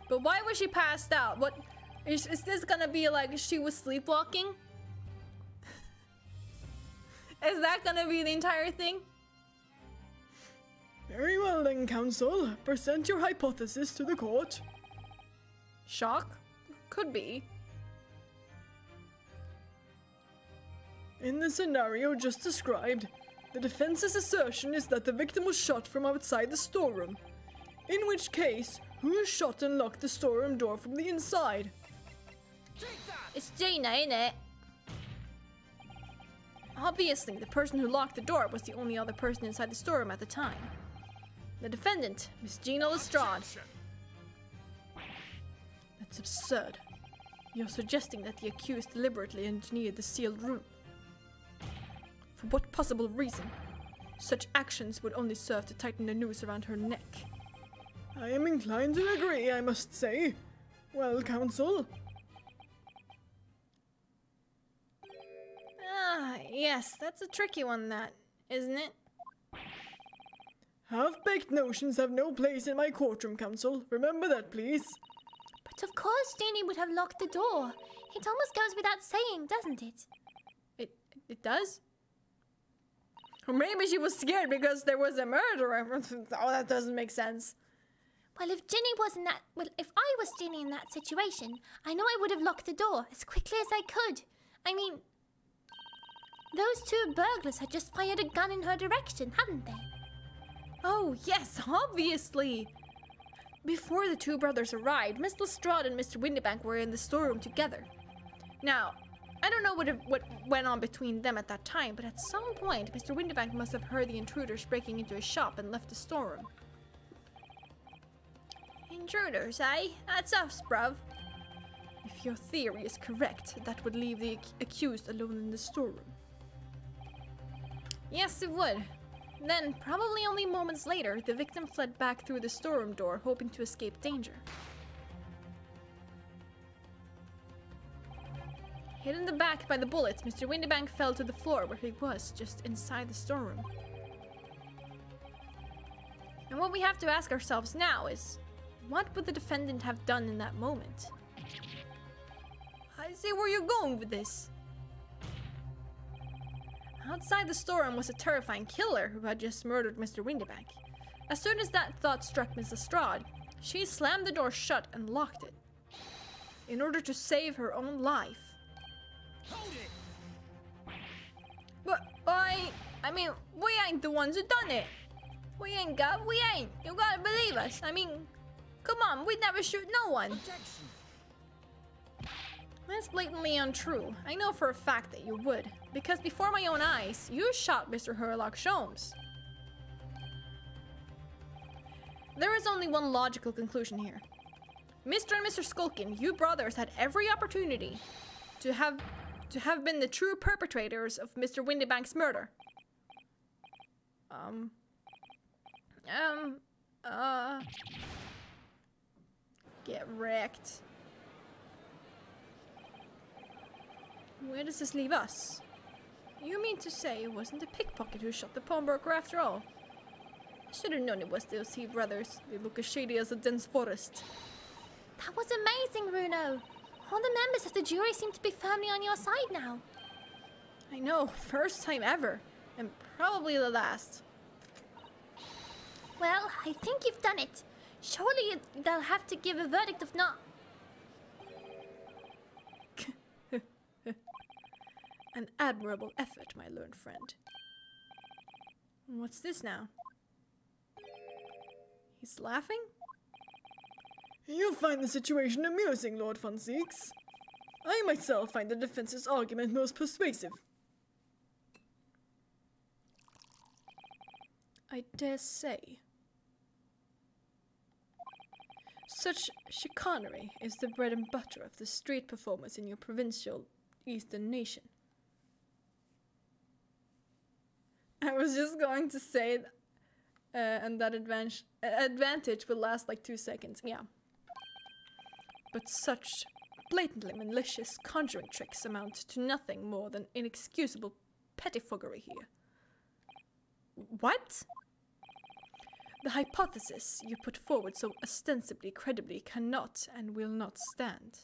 But why was she passed out? What is this gonna be like she was sleepwalking? Is that gonna be the entire thing? Very well then, counsel. Present your hypothesis to the court. Shock? Could be. In the scenario just described, the defense's assertion is that the victim was shot from outside the storeroom. In which case, who shot and locked the storeroom door from the inside? Take that! It's Gina, innit? Obviously, the person who locked the door was the only other person inside the storeroom at the time. The defendant, Miss Gina Lestrade. Objection! That's absurd. You're suggesting that the accused deliberately engineered the sealed room. For what possible reason? Such actions would only serve to tighten the noose around her neck. I am inclined to agree, I must say. Well, counsel? Ah, yes, that's a tricky one, that, isn't it? Half-baked notions have no place in my courtroom, counsel. Remember that, please. But of course Jeannie would have locked the door. It almost goes without saying, doesn't it? It does? Or maybe she was scared because there was a murderer. Oh, that doesn't make sense. Well, if I was Ginny in that situation, I know I would have locked the door as quickly as I could. I mean, those two burglars had just fired a gun in her direction, hadn't they? Oh, yes, obviously. Before the two brothers arrived, Miss Lestrade and Mr. Windybank were in the storeroom together. Now, I don't know what went on between them at that time, but at some point, Mr. Windybank must have heard the intruders breaking into his shop and left the storeroom. Intruders, eh? That's us, bruv. If your theory is correct, that would leave the accused alone in the storeroom. Yes, it would. Then, probably only moments later, the victim fled back through the storeroom door, hoping to escape danger. Hit in the back by the bullets, Mr. Windybank fell to the floor where he was, just inside the storeroom. And what we have to ask ourselves now is, what would the defendant have done in that moment? I see where you're going with this. Outside the storeroom was a terrifying killer who had just murdered Mr. Windybank. As soon as that thought struck Miss Lestrade, she slammed the door shut and locked it. in order to save her own life. Hold it! But I mean, we ain't the ones who done it. We ain't. You gotta believe us. I mean, come on, we'd never shoot no one. Objection! That's blatantly untrue. I know for a fact that you would, because before my own eyes, you shot Mr. Herlock Sholmes. There is only one logical conclusion here. Mr. and Mr. Skulkin, you brothers had every opportunity to have been the true perpetrators of Mr. Windybank's murder. Get wrecked. Where does this leave us? You mean to say it wasn't the pickpocket who shot the pawnbroker after all? I should have known it was those two brothers. They look as shady as a dense forest. That was amazing, Bruno. All the members of the jury seem to be firmly on your side now. I know, first time ever. And probably the last. Well, I think you've done it. Surely they'll have to give a verdict of not. An admirable effort, my learned friend. What's this now? He's laughing? You find the situation amusing, Lord von Zieks. I myself find the defense's argument most persuasive. I dare say. Such chicanery is the bread and butter of the street performers in your provincial eastern nation. I was just going to say, and that advantage will last like 2 seconds, yeah. But such blatantly malicious conjuring tricks amount to nothing more than inexcusable pettifoggery here. What? The hypothesis you put forward so ostensibly credibly cannot and will not stand.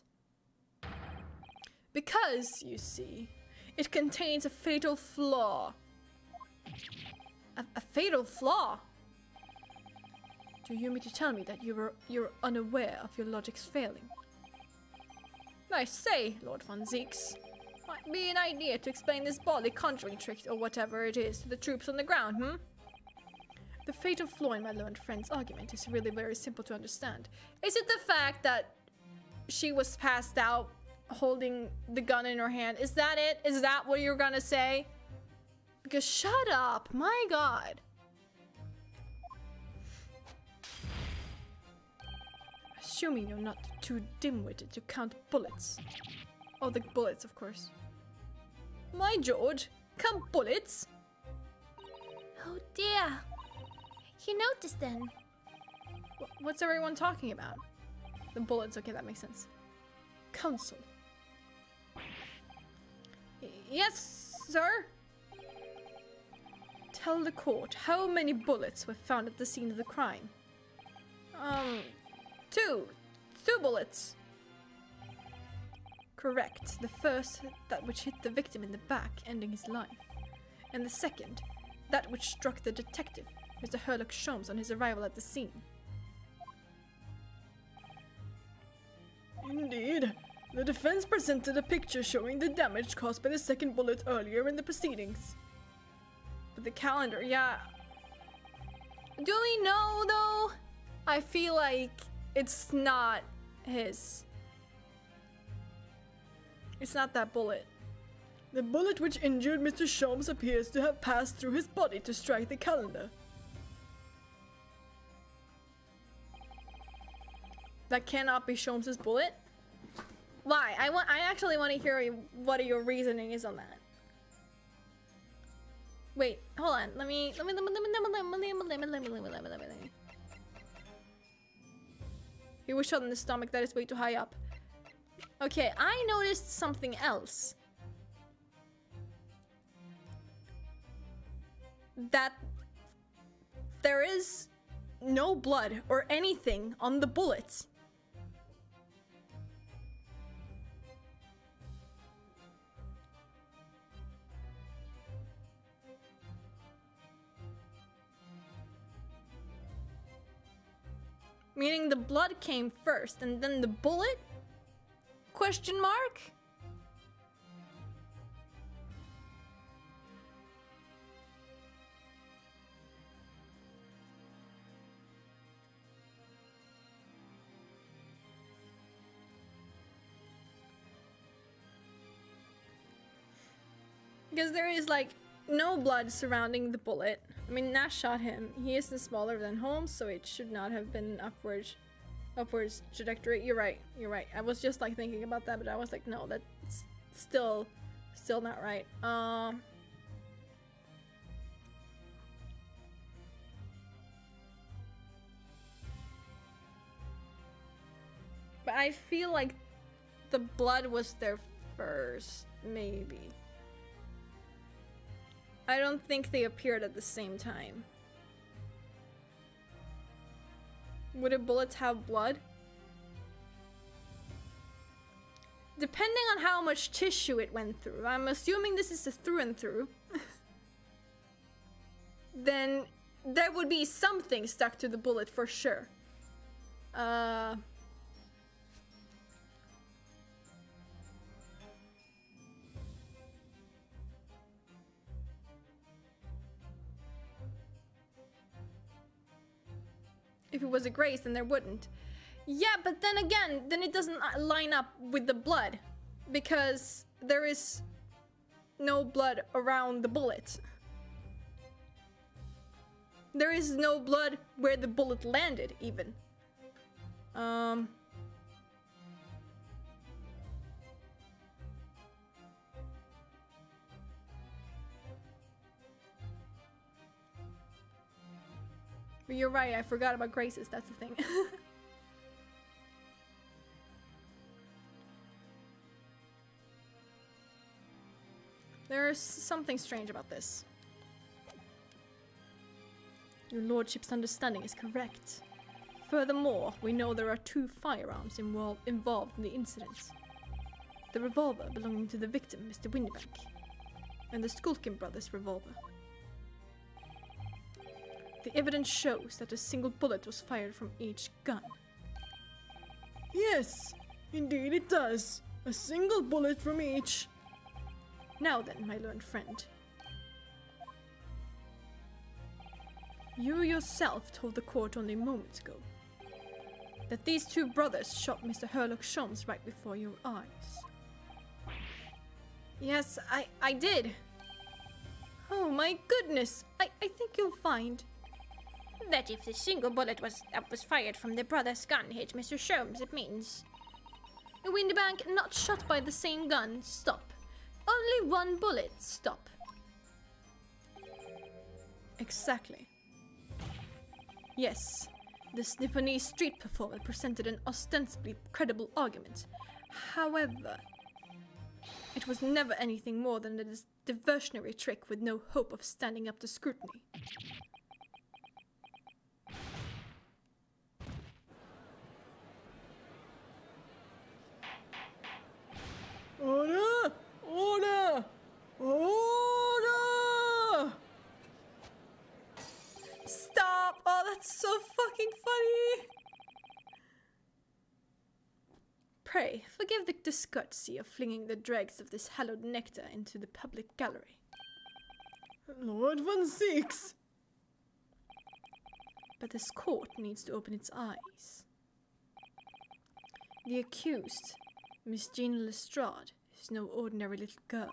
Because, you see, it contains a fatal flaw. A fatal flaw? Do you mean to tell me that you're unaware of your logic's failing? I say, Lord von Zieks, might be an idea to explain this body conjuring trick or whatever it is to the troops on the ground, hmm? The fatal flaw in my learned friend's argument is really very simple to understand. Is it the fact that she was passed out holding the gun in her hand? Is that it? Is that what you're gonna say? Because shut up, my god. Assuming you're not too dim-witted to count bullets. Oh, the bullets, of course. My George, count bullets? Oh dear. You noticed then? What's everyone talking about? The bullets, okay, that makes sense. Counsel. Yes, sir? Tell the court how many bullets were found at the scene of the crime. Two bullets. Correct. The first, that which hit the victim in the back, ending his life. And the second, that which struck the detective, Mr. Herlock Sholmes, on his arrival at the scene. Indeed. The defense presented a picture showing the damage caused by the second bullet earlier in the proceedings. But the calendar, yeah. Do we know, though? I feel like it's not his. It's not that bullet. The bullet which injured Mr. Sholmes appears to have passed through his body to strike the calendar. That cannot be Sholmes' bullet? Why? I actually want to hear what your reasoning is on that. Wait, hold on. Let me. He was shot in the stomach. That is way too high up. Okay, I noticed something else. That there is no blood or anything on the bullets. Meaning the blood came first and then the bullet? Question mark? Because there is like no blood surrounding the bullet. I mean, Nash shot him. He isn't smaller than Holmes, so it should not have been upwards trajectory. You're right. You're right. I was just like thinking about that, but I was like, no, that's still not right. But I feel like the blood was there first, maybe. I don't think they appeared at the same time. Would a bullet have blood? Depending on how much tissue it went through, I'm assuming this is a through and through. Then there would be something stuck to the bullet for sure. If it was a graze, then there wouldn't. Yeah, but then again, then it doesn't line up with the blood. Because there is no blood around the bullet. There is no blood where the bullet landed, even. But you're right, I forgot about graces, that's the thing. There's something strange about this. Your lordship's understanding is correct. Furthermore, we know there are 2 firearms involved in the incident. The revolver belonging to the victim, Mr. Windybank, and the Skulkin brothers' revolver. The evidence shows that a single bullet was fired from each gun. Yes, indeed it does. A single bullet from each. Now then, my learned friend. You yourself told the court only moments ago that these 2 brothers shot Mr. Herlock Sholmes right before your eyes. Yes, I did. Oh my goodness, I think you'll find That if the single bullet was fired from the brother's gun hit Mr. Sholmes, it means... Windybank not shot by the same gun, stop. Only 1 bullet, stop. Exactly. Yes, the Sniffonese street performer presented an ostensibly credible argument. However, it was never anything more than a diversionary trick with no hope of standing up to scrutiny. Order! Order! Order! Stop! Oh, that's so fucking funny! Pray, forgive the discourtesy of flinging the dregs of this hallowed nectar into the public gallery. Lord Von Six! But this court needs to open its eyes. The accused, Miss Jean Lestrade, is no ordinary little girl.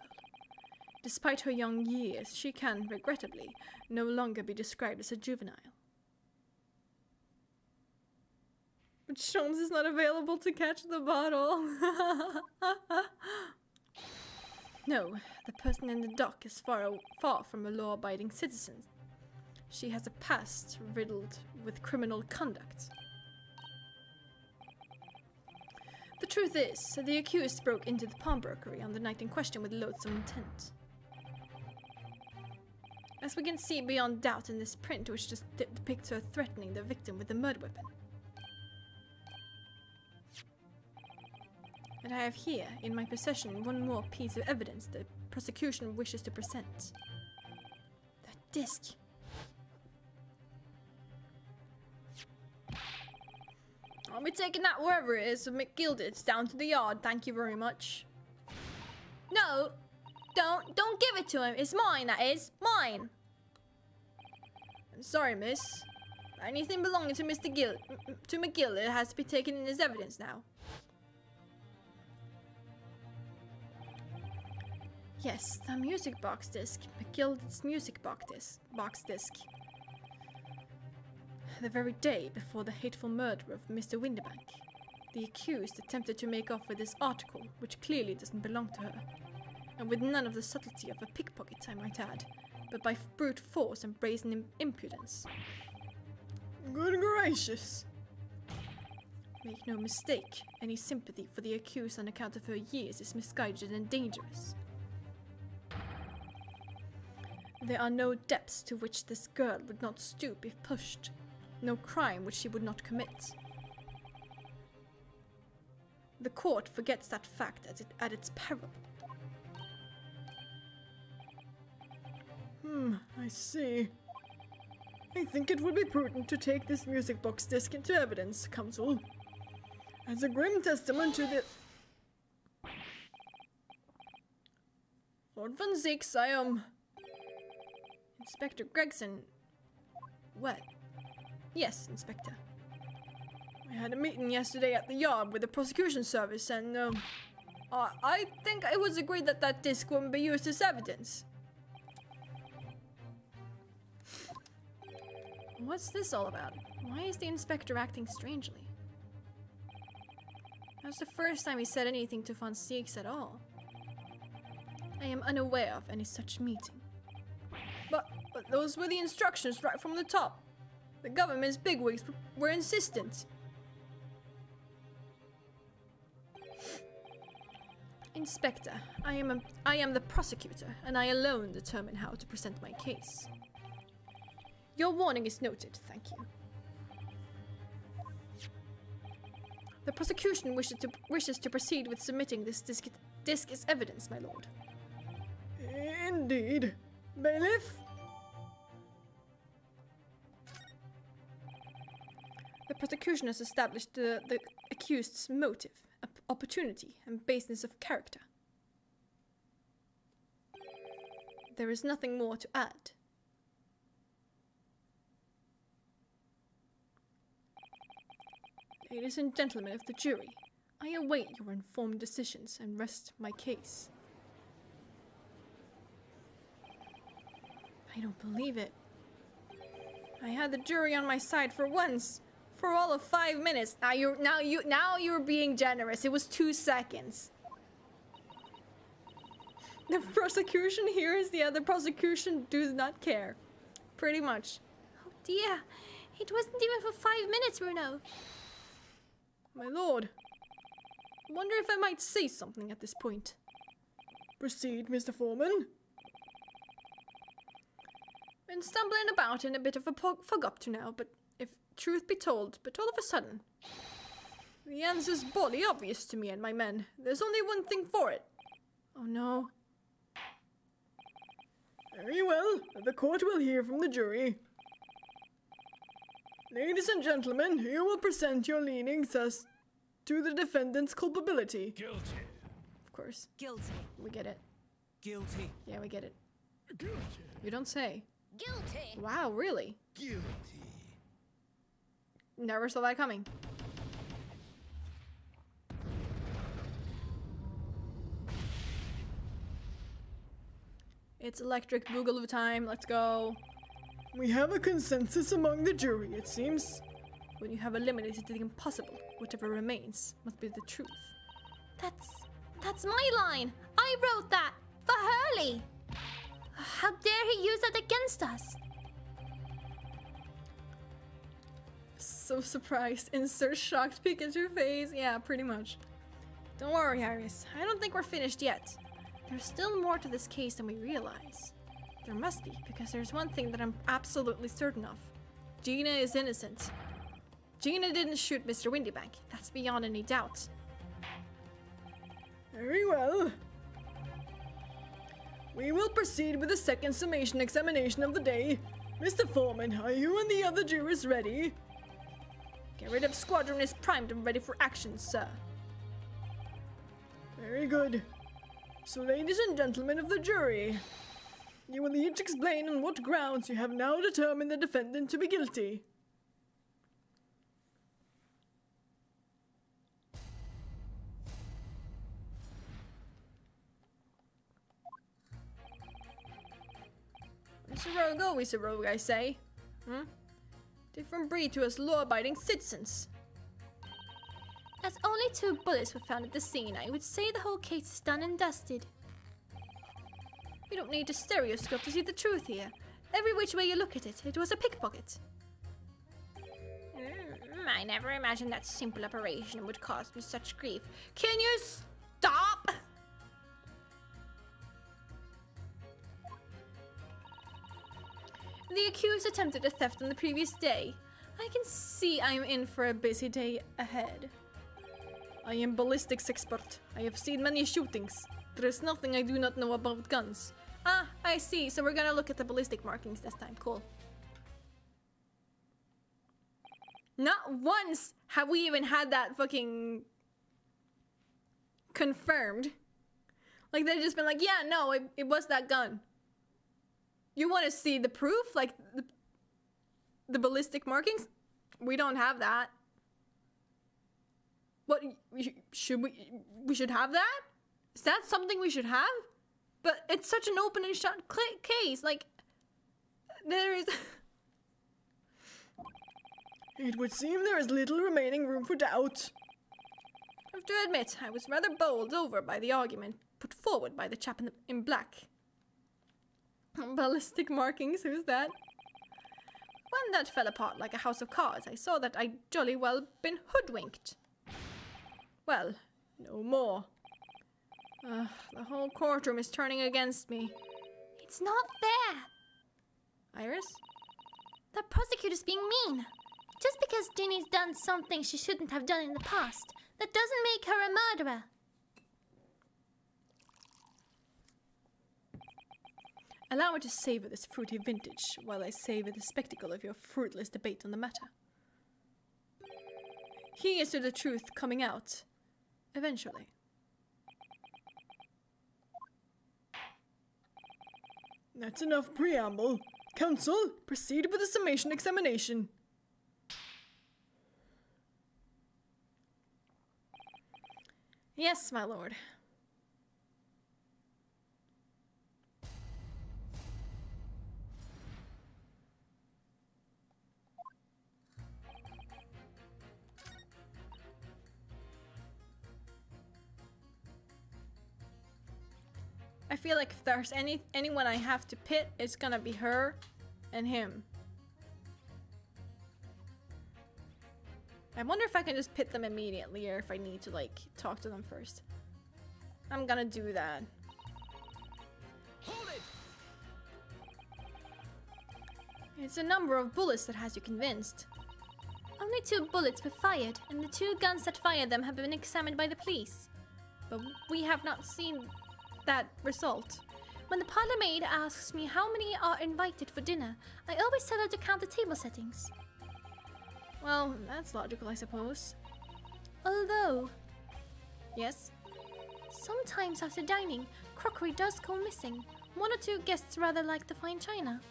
Despite her young years, she can, regrettably, no longer be described as a juvenile. But Sholmes is not available to catch the bottle. No, the person in the dock is far from a law-abiding citizen. She has a past riddled with criminal conduct. The truth is, the accused broke into the pawnbrokery on the night in question with loathsome intent. As we can see beyond doubt in this print, which just depicts her threatening the victim with a murder weapon. And I have here, in my possession, 1 more piece of evidence the prosecution wishes to present. That disc. I'll be taking that wherever it is of McGilded's down to the yard, thank you very much. No, don't give it to him. It's mine, that is. Mine. I'm sorry, miss. Anything belonging to to McGilded has to be taken in as evidence now. Yes, the music box disc. McGilded's music box disc. The very day before the hateful murder of Mr. Windybank, the accused attempted to make off with this article, which clearly doesn't belong to her, and with none of the subtlety of a pickpocket, I might add, but by brute force and brazen impudence. Good gracious. Make no mistake, any sympathy for the accused on account of her years is misguided and dangerous. There are no depths to which this girl would not stoop if pushed, no crime which she would not commit. The court forgets that fact at its peril. I see. I think it would be prudent to take this music box disc into evidence, counsel. As a grim testament to the... Lord Van Zeeks, I am... Inspector Gregson... What? Yes, Inspector. I had a meeting yesterday at the yard with the prosecution service and, I think it was agreed that that disc wouldn't be used as evidence. What's this all about? Why is the inspector acting strangely? That was the first time he said anything to Van Zeeks at all. I am unaware of any such meeting. But those were the instructions right from the top. The government's bigwigs were insistent. Inspector, I am the prosecutor, and I alone determine how to present my case. Your warning is noted, thank you. The prosecution wishes to proceed with submitting this disc as evidence, my lord. Indeed. Bailiff? The prosecution has established the accused's motive, opportunity, and baseness of character. There is nothing more to add. Ladies and gentlemen of the jury, I await your informed decisions and rest my case. I don't believe it. I had the jury on my side for once. For all of 5 minutes. Now you're being generous. It was 2 seconds. The prosecution hears, the other prosecution does not care. Pretty much. Oh dear. It wasn't even for 5 minutes, Bruno. My lord. I wonder if I might say something at this point. Proceed, Mr. Foreman. Been stumbling about in a bit of a fog up to now, but if truth be told, all of a sudden, the answer's bodily obvious to me and my men. There's only one thing for it. Oh no. Very well. The court will hear from the jury. Ladies and gentlemen, you will present your leanings as to the defendant's culpability. Guilty. Of course. Guilty. We get it. Guilty. Yeah, we get it. Guilty. You don't say. Guilty. Wow, really? Guilty. Never saw that coming. It's electric boogaloo time. Let's go. We have a consensus among the jury, it seems. When you have eliminated the impossible, whatever remains must be the truth. That's my line. I wrote that for Hurley. How dare he use that against us? So surprised. Insert shocked Pikachu face. Yeah, pretty much. Don't worry, Iris. I don't think we're finished yet. There's still more to this case than we realize. There must be, because there's one thing that I'm absolutely certain of. Gina is innocent. Gina didn't shoot Mr. Windybank. That's beyond any doubt. Very well. We will proceed with the second summation examination of the day. Mr. Foreman, are you and the other jurors ready? The Red Up Squadron is primed and ready for action, sir. Very good. So, ladies and gentlemen of the jury, you will each explain on what grounds you have now determined the defendant to be guilty. It's a rogue, always a rogue, I say. Different breed to us law-abiding citizens. As only 2 bullets were found at the scene, I would say the whole case is done and dusted. You don't need a stereoscope to see the truth here. Every which way you look at it, it was a pickpocket. I never imagined that simple operation would cause me such grief. Can you stop? The accused attempted a theft on the previous day. I can see I am in for a busy day ahead. I am ballistics expert. I have seen many shootings. There is nothing I do not know about guns. Ah, I see. So we're gonna look at the ballistic markings this time. Cool. Not once have we even had that fucking confirmed. Like, they've just been like, yeah, no, it was that gun. You want to see the proof? Like, the ballistic markings? We don't have that. What, should we should have that? Is that something we should have? But it's such an open and shut case. Like, there is... It would seem there is little remaining room for doubt. I have to admit, I was rather bowled over by the argument put forward by the chap in black. Ballistic markings, who's that? When that fell apart like a house of cards, I saw that I'd jolly well been hoodwinked. Well, no more. The whole courtroom is turning against me. It's not fair. Iris? The prosecutor's being mean. Just because Ginny's done something she shouldn't have done in the past, that doesn't make her a murderer. Allow me to savor this fruity vintage while I savor the spectacle of your fruitless debate on the matter. Here's to the truth coming out. Eventually. That's enough preamble. Counsel, proceed with the summation examination. Yes, my lord. I feel like if there's anyone I have to pit, it's gonna be her and him. I wonder if I can just pit them immediately or if I need to, like, talk to them first. I'm gonna do that. Hold it! It's a number of bullets that has you convinced. Only 2 bullets were fired, and the 2 guns that fired them have been examined by the police. But we have not seen that result. When the parlor maid asks me how many are invited for dinner, I always tell her to count the table settings. Well, that's logical, I suppose. Although, Yes? sometimes after dining, crockery does go missing. 1 or 2 guests rather like the fine china.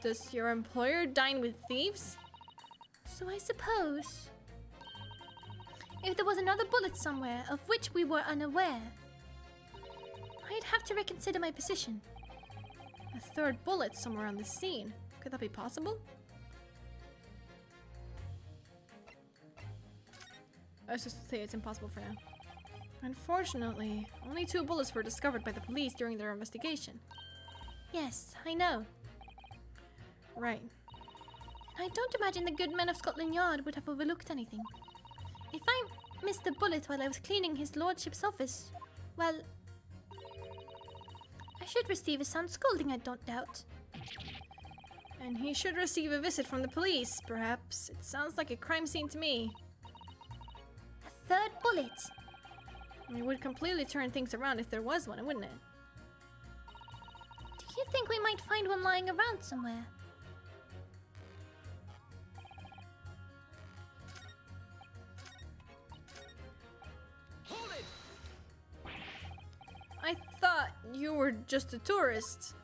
Does your employer dine with thieves? So I suppose, if there was another bullet somewhere of which we were unaware, I'd have to reconsider my position. A 3rd bullet somewhere on the scene. Could that be possible? Let's just say it's impossible for now. Unfortunately, only 2 bullets were discovered by the police during their investigation. Yes, I know. Right. I don't imagine the good men of Scotland Yard would have overlooked anything. If I missed a bullet while I was cleaning his lordship's office, well, I should receive a sound scolding, I don't doubt. And he should receive a visit from the police, perhaps. It sounds like a crime scene to me. A 3rd bullet. It would completely turn things around if there was one, wouldn't it? Do you think we might find one lying around somewhere? you were just a tourist.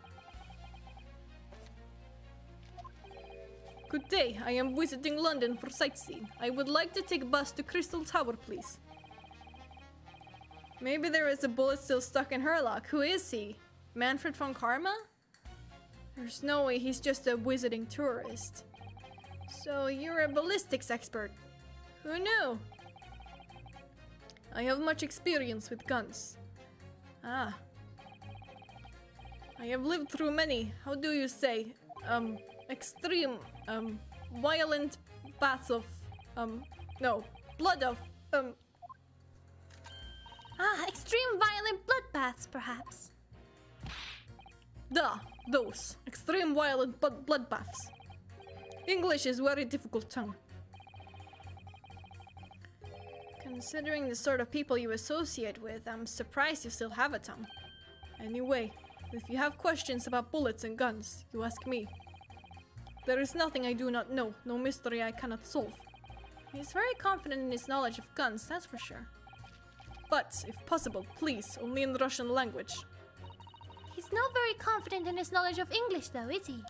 Good day, I am visiting London for sightseeing. I would like to take a bus to Crystal Tower, please. Maybe there is a bullet still stuck in Herlock. Who is he? Manfred von Karma? There's no way he's just a visiting tourist. So you're a ballistics expert. Who knew? I have much experience with guns. Ah. I have lived through many, how do you say, extreme, violent baths of, no, blood of, Ah, extreme violent bloodbaths, perhaps. Those. Extreme violent bloodbaths. English is very difficult tongue. Considering the sort of people you associate with, I'm surprised you still have a tongue. Anyway, if you have questions about bullets and guns, you ask me. There is nothing I do not know, no mystery I cannot solve. He's very confident in his knowledge of guns, that's for sure. But, if possible, please, only in the Russian language. He's not very confident in his knowledge of English, though, is he?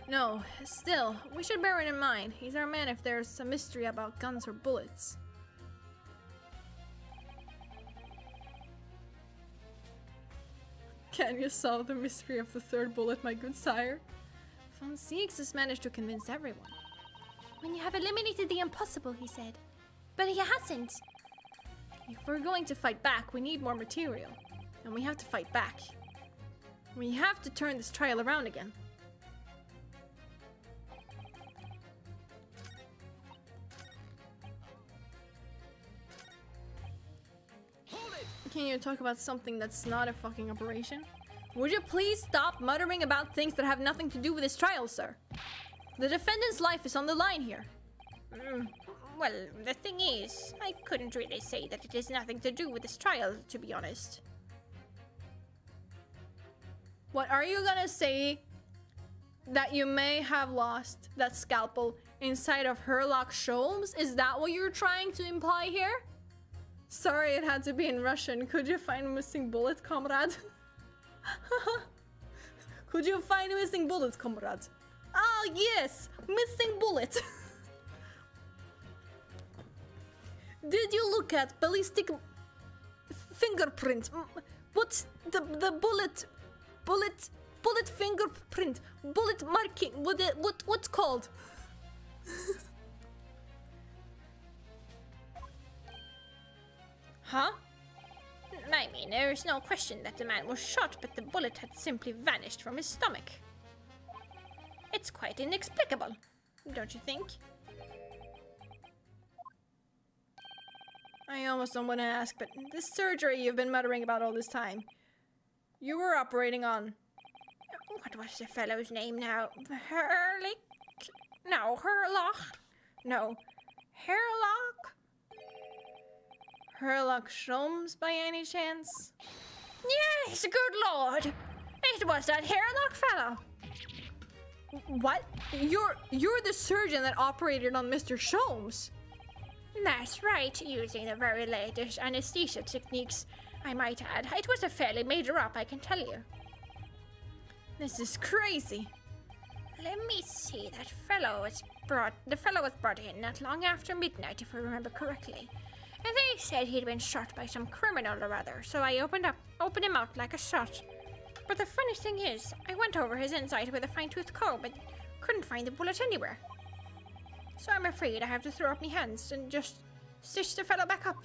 No, still, we should bear it in mind. He's our man if there's a mystery about guns or bullets. Can you solve the mystery of the third bullet, my good sire? Von Siegs has managed to convince everyone. When you have eliminated the impossible, he said. But he hasn't. If we're going to fight back, we need more material. And we have to fight back. We have to turn this trial around again. Can you talk about something that's not a fucking operation? Would you please stop muttering about things that have nothing to do with this trial, sir? The defendant's life is on the line here. Well, the thing is, I couldn't really say that it has nothing to do with this trial, to be honest. What are you gonna say? That you may have lost that scalpel inside of Herlock Sholmes? Is that what you're trying to imply here? Sorry, it had to be in Russian. Could you find missing bullets, comrade? Could you find missing bullets, comrade? Ah, yes! Missing bullet! Did you look at ballistic fingerprint? What's the bullet fingerprint? Bullet marking? What's called? Huh? I mean, there's no question that the man was shot, but the bullet had simply vanished from his stomach. It's quite inexplicable, don't you think? I almost don't want to ask, but this surgery you've been muttering about all this time, you were operating on... What was the fellow's name now? Herlick? No, Herlock? No, Herlock? Herlock Sholmes, by any chance? Yes, good lord! It was that Herlock fellow! What? You're the surgeon that operated on Mr. Sholmes? That's right, using the very latest anesthesia techniques, I might add. It was a fairly major op, I can tell you. This is crazy. Let me see, the fellow was brought in not long after midnight, if I remember correctly. And they said he'd been shot by some criminal or other, so I opened him out like a shot. But the funny thing is, I went over his inside with a fine-tooth comb, but couldn't find the bullet anywhere. So I'm afraid I have to throw up my hands and just stitch the fellow back up.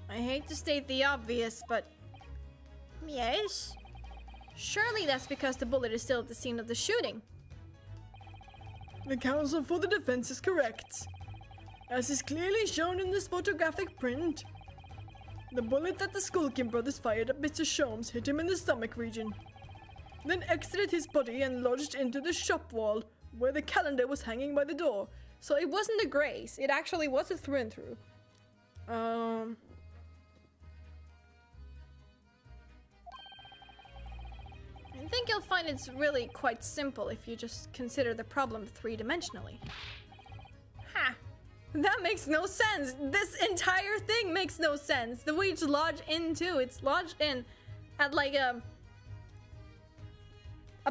I hate to state the obvious, but... Yes? Surely that's because the bullet is still at the scene of the shooting. The counsel for the defense is correct. As is clearly shown in this photographic print, the bullet that the Skulkin brothers fired at Mr. Sholmes hit him in the stomach region, then exited his body and lodged into the shop wall where the calendar was hanging by the door. So it wasn't a graze, it actually was a through and through. I think you'll find it's really quite simple if you just consider the problem three-dimensionally. Ha! That makes no sense. This entire thing makes no sense. The way it's lodged into, it's lodged in at like a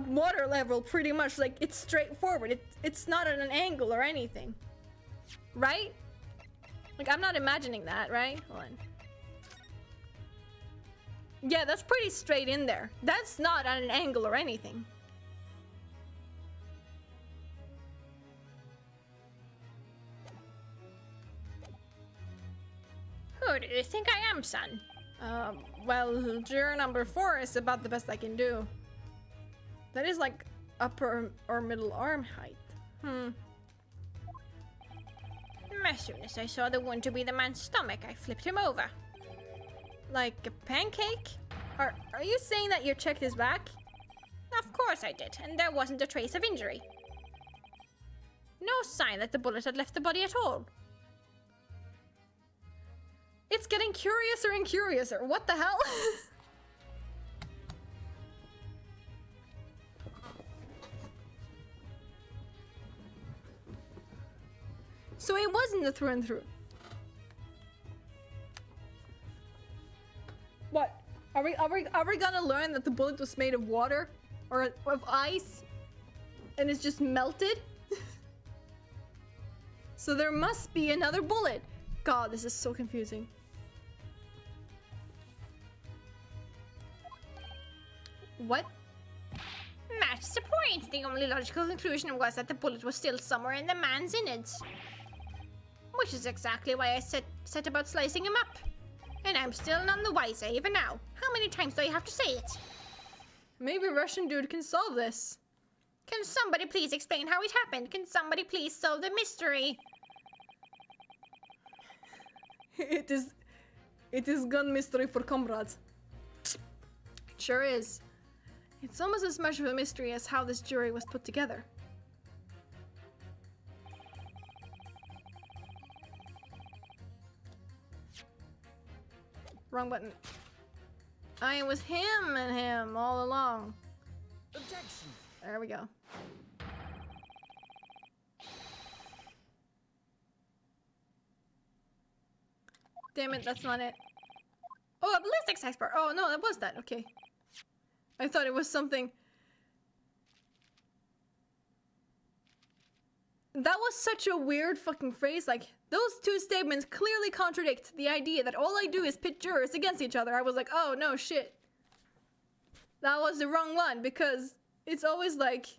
water level, pretty much. Like, it's straightforward. It's not at an angle or anything. Right? Like, I'm not imagining that, right? Hold on. Yeah, that's pretty straight in there. That's not at an angle or anything. Who do you think I am, son? Well, juror number 4 is about the best I can do. That is like upper or middle arm height. As soon as I saw the wound to be the man's stomach, I flipped him over. Like a pancake? Are you saying that you checked his back? Of course I did, and there wasn't a trace of injury. No sign that the bullet had left the body at all. It's getting curiouser and curiouser. What the hell? So it wasn't a through and through. What? Are we gonna learn that the bullet was made of water or of ice and it's just melted? So there must be another bullet. God, this is so confusing. What? That's the point. The only logical conclusion was that the bullet was still somewhere in the man's innards. Which is exactly why I set about slicing him up. And I'm still none the wiser even now. How many times do I have to say it? Maybe Russian dude can solve this. Can somebody please explain how it happened? Can somebody please solve the mystery? It is gun mystery for comrades. It sure is. It's almost as much of a mystery as how this jury was put together. Wrong button. It was him and him all along. Objection. There we go. Damn it, that's not it. Oh, a ballistics expert. Oh, no, that was that. Okay. I thought it was something. That was such a weird fucking phrase. Like, those two statements clearly contradict the idea that all I do is pit jurors against each other. I was like, oh, no, shit. That was the wrong one, because it's always like...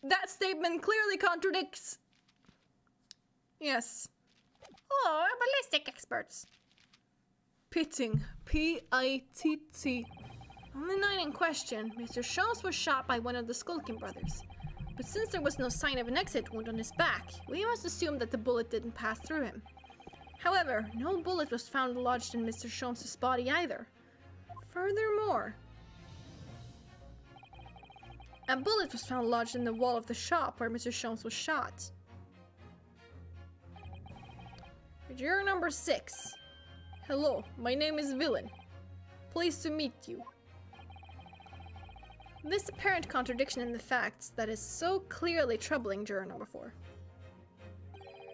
That statement clearly contradicts... Yes. Oh, ballistic experts. Pitting. P-I-T-T. On the night in question, Mr. Sholmes was shot by one of the skulking brothers. But since there was no sign of an exit wound on his back, we must assume that the bullet didn't pass through him. However, no bullet was found lodged in Mr. Sholmes' body either. Furthermore, a bullet was found lodged in the wall of the shop where Mr. Sholmes was shot. Juror number 6. Hello, my name is Villain. Pleased to meet you. This apparent contradiction in the facts that is so clearly troubling juror number 4.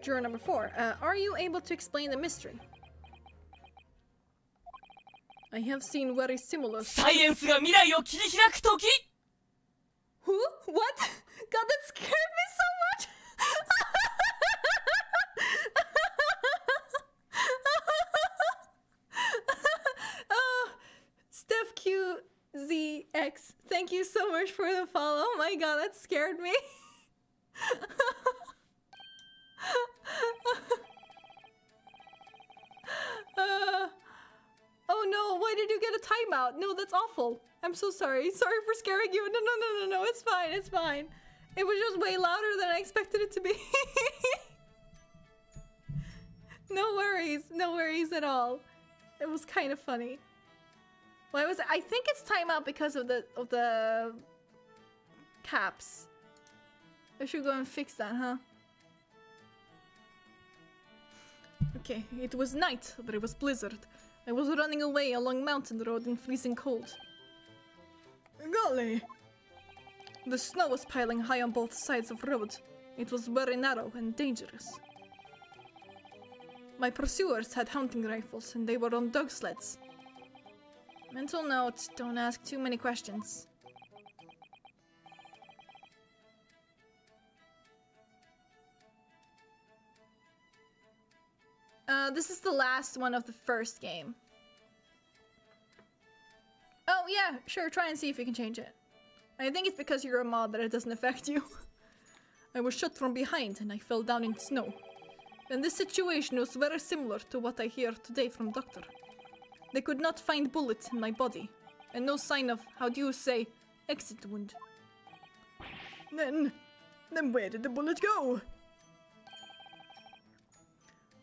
Juror number 4, are you able to explain the mystery? I have seen very similar... サイエンスが未来を切り開く時 Who? What? God, that scared me so much! Oh, Steph QZX, thank you so much for the follow. Oh my god, that scared me. Oh no, why did you get a timeout? No, that's awful. I'm so sorry. Sorry for scaring you. No, it's fine, it's fine. It was just way louder than I expected it to be. No worries at all. It was kind of funny. Why was it? I think it's timeout because of the caps. I should go and fix that, huh? Okay, it was night, but it was blizzard. I was running away along mountain road in freezing cold. Golly! The snow was piling high on both sides of road. It was very narrow and dangerous. My pursuers had hunting rifles and they were on dog sleds. Mental note, don't ask too many questions. This is the last one of the first game. Oh yeah, sure, try and see if you can change it. I think it's because you're a mod that it doesn't affect you. I was shot from behind and I fell down in snow. And this situation was very similar to what I hear today from Doctor. They could not find bullets in my body, and no sign of, how do you say, exit wound. Then where did the bullet go?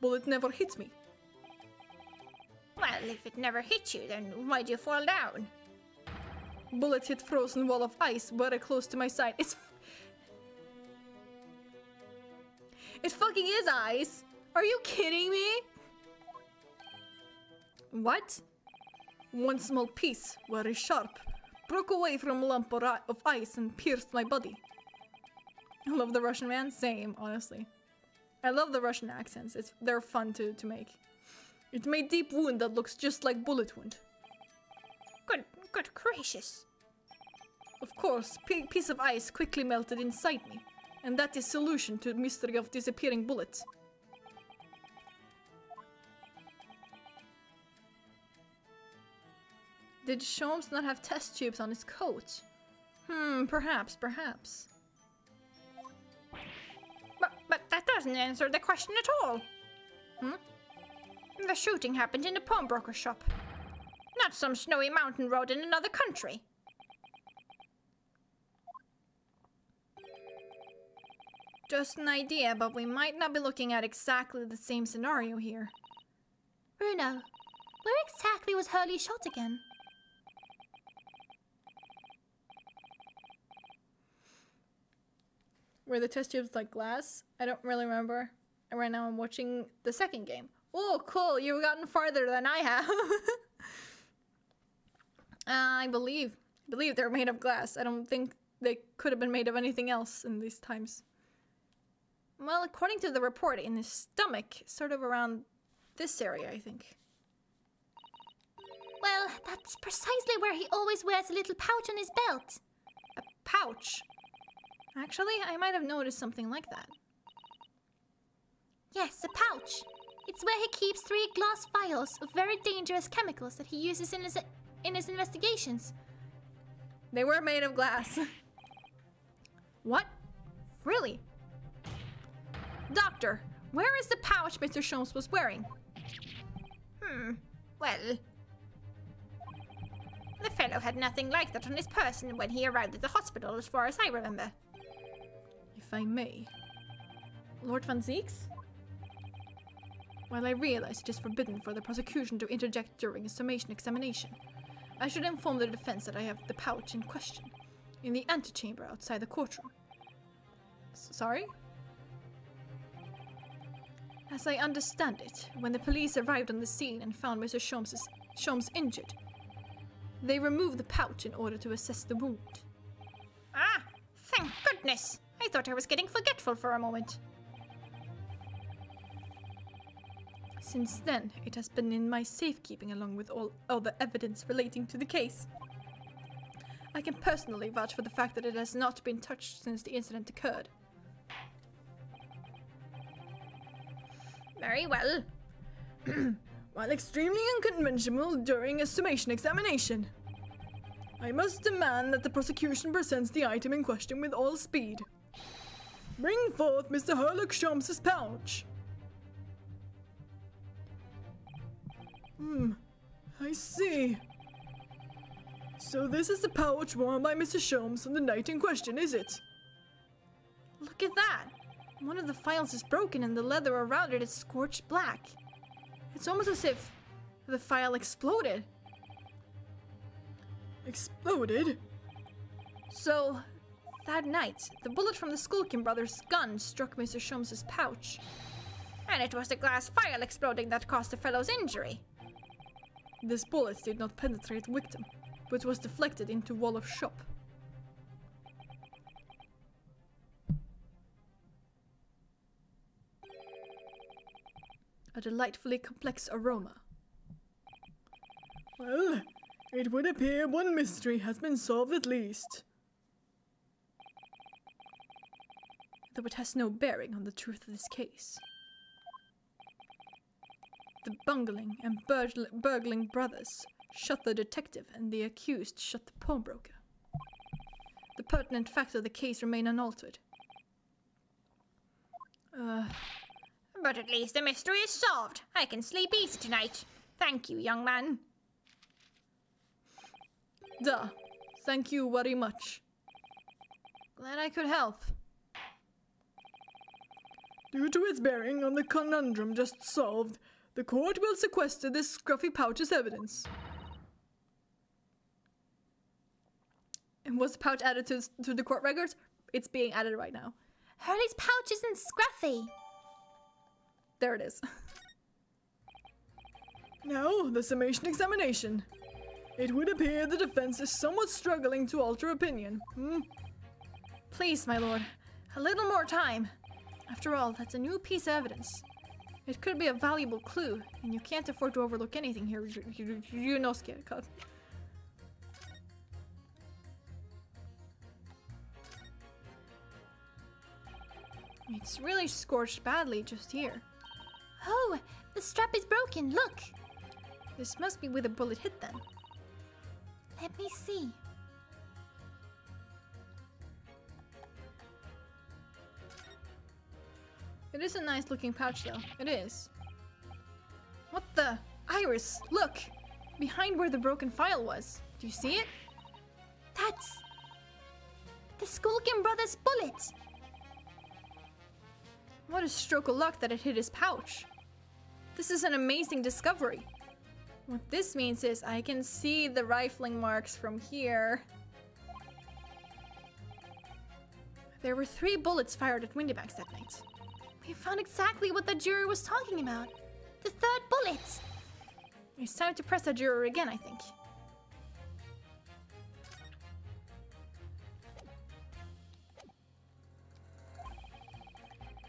Bullet never hit me. Well, if it never hit you, then why'd you fall down? Bullet hit frozen wall of ice very close to my side. It fucking is ice! Are you kidding me? What? One small piece, very sharp, broke away from a lump of ice and pierced my body. I love the Russian man. Same, honestly. I love the Russian accents. They're fun to make. It made deep wound that looks just like bullet wound. Good gracious. Of course, piece of ice quickly melted inside me, and that is solution to the mystery of disappearing bullets. Did Sholmes not have test tubes on his coat? Perhaps. But that doesn't answer the question at all. The shooting happened in a pawnbroker shop. Not some snowy mountain road in another country. Just an idea, but we might not be looking at exactly the same scenario here. Bruno, where exactly was Hurley shot again? Were the test tubes like glass? I don't really remember. And right now I'm watching the second game. Oh, cool! You've gotten farther than I have. I believe they're made of glass. I don't think they could have been made of anything else in these times. Well, according to the report, in his stomach, sort of around this area, I think. Well, that's precisely where he always wears a little pouch on his belt. A pouch? Actually, I might have noticed something like that. Yes, a pouch. It's where he keeps 3 glass vials of very dangerous chemicals that he uses in his investigations. They were made of glass. What? Really? Doctor, where is the pouch Mr. Sholmes was wearing? Well, the fellow had nothing like that on his person when he arrived at the hospital, as far as I remember. If I may. Lord Van Zieks? While I realize it is forbidden for the prosecution to interject during a summation examination, I should inform the defense that I have the pouch in question, in the antechamber outside the courtroom. Sorry? As I understand it, when the police arrived on the scene and found Mr. Sholmes injured, they removed the pouch in order to assess the wound. Ah, thank goodness! I thought I was getting forgetful for a moment. Since then, it has been in my safekeeping along with all other evidence relating to the case. I can personally vouch for the fact that it has not been touched since the incident occurred. Very well. While extremely unconventional during a summation examination, I must demand that the prosecution presents the item in question with all speed. Bring forth Mr. Herlock Sholmes' pouch. I see. So this is the pouch worn by Mr. Sholmes on the night in question, is it? Look at that! One of the files is broken and the leather around it is scorched black. It's almost as if the file exploded. Exploded? So, that night, the bullet from the Skulkin brothers' gun struck Mr. Sholmes' pouch. And it was the glass file exploding that caused the fellow's injury. This bullet did not penetrate victim, but was deflected into wall of shop. delightfully complex aroma. Well, it would appear one mystery has been solved at least. Though it has no bearing on the truth of this case. The bungling and burgling brothers shot the detective and the accused shot the pawnbroker. The pertinent facts of the case remain unaltered. But at least the mystery is solved. I can sleep easy tonight. Thank you, young man. Duh. Thank you very much. Glad I could help. Due to its bearing on the conundrum just solved, the court will sequester this scruffy pouch as evidence. And was the pouch added to the court records? It's being added right now. Hurley's pouch isn't scruffy. There it is. Now, the summation examination. It would appear the defense is somewhat struggling to alter opinion. Please, my lord, a little more time. After all, that's a new piece of evidence. It could be a valuable clue, and you can't afford to overlook anything here, Yunosuke. It's really scorched badly just here. Oh, the strap is broken, look! This must be where the bullet hit then. Let me see. It is a nice looking pouch though, it is. What the? Iris, look! Behind where the broken file was. Do you see it? That's... the Skulkin brothers' bullet! What a stroke of luck that it hit his pouch. This is an amazing discovery. What this means is I can see the rifling marks from here. There were 3 bullets fired at Windybanks that night. We found exactly what the juror was talking about. The 3rd bullet! It's time to press that juror again, I think.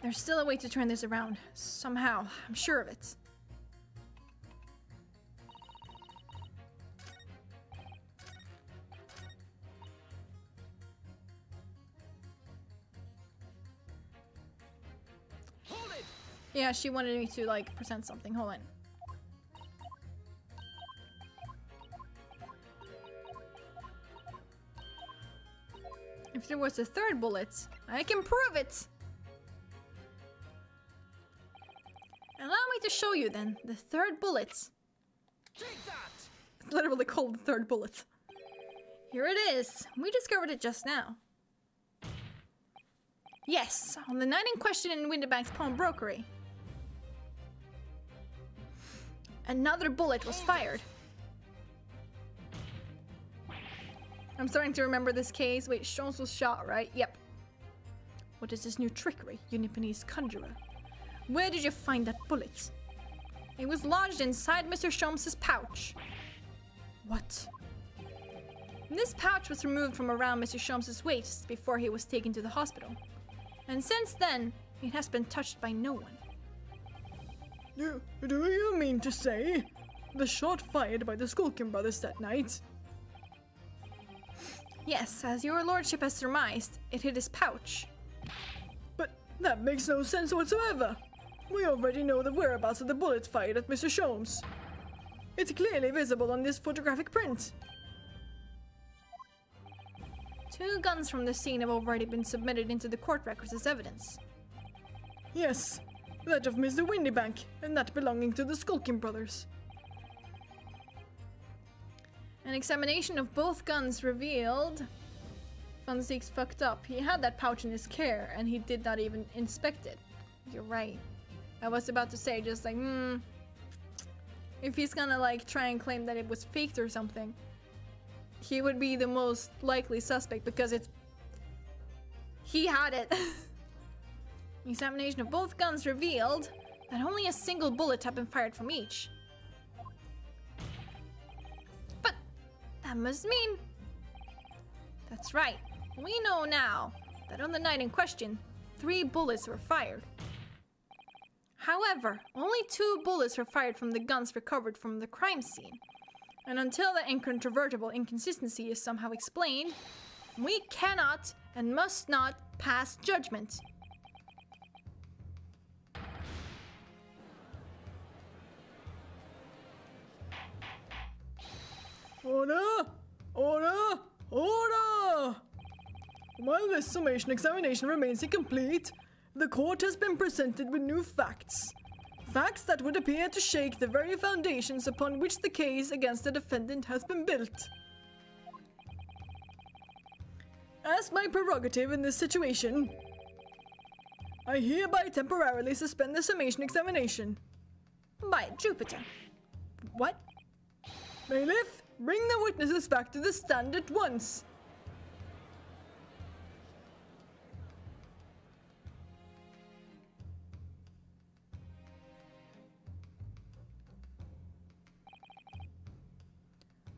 There's still a way to turn this around. Somehow. I'm sure of it. Hold it! Yeah, she wanted me to, like, present something. Hold on. If there was a 3rd bullet, I can prove it! Allow me to show you then, the 3rd bullet. Take that! It's literally called the 3rd bullet. Here it is. We discovered it just now. Yes, on the night in question in Windybank's pawnbrokery. Another bullet was fired. I'm starting to remember this case. Wait, Sholmes was shot, right? Yep. What is this new trickery, you Nipponese conjurer? Where did you find that bullet? It was lodged inside Mr. Sholmes' pouch. What? This pouch was removed from around Mr. Sholmes' waist before he was taken to the hospital. And since then, it has been touched by no one. Do you mean to say the shot fired by the Skulkin brothers that night? Yes, as your lordship has surmised, it hit his pouch. But that makes no sense whatsoever. We already know the whereabouts of the bullet fired at Mr. Sholmes. It's clearly visible on this photographic print. 2 guns from the scene have already been submitted into the court records as evidence. Yes, that of Mr. Windybank, and that belonging to the Skulkin brothers. An examination of both guns revealed... Van Ziek's fucked up. He had that pouch in his care, and he did not even inspect it. You're right. I was about to say, just like, if he's gonna, like, try and claim that it was faked or something, he would be the most likely suspect because it's... he had it. Examination of both guns revealed that only a single bullet had been fired from each. But that must mean... That's right. We know now that on the night in question, 3 bullets were fired. However, only 2 bullets were fired from the guns recovered from the crime scene. And until the incontrovertible inconsistency is somehow explained, we cannot and must not pass judgment. Order! Order! Order! While this summation examination remains incomplete, the court has been presented with new facts. Facts that would appear to shake the very foundations upon which the case against the defendant has been built. As my prerogative in this situation, I hereby temporarily suspend the summation examination. By Jupiter. What? Bailiff, bring the witnesses back to the stand at once.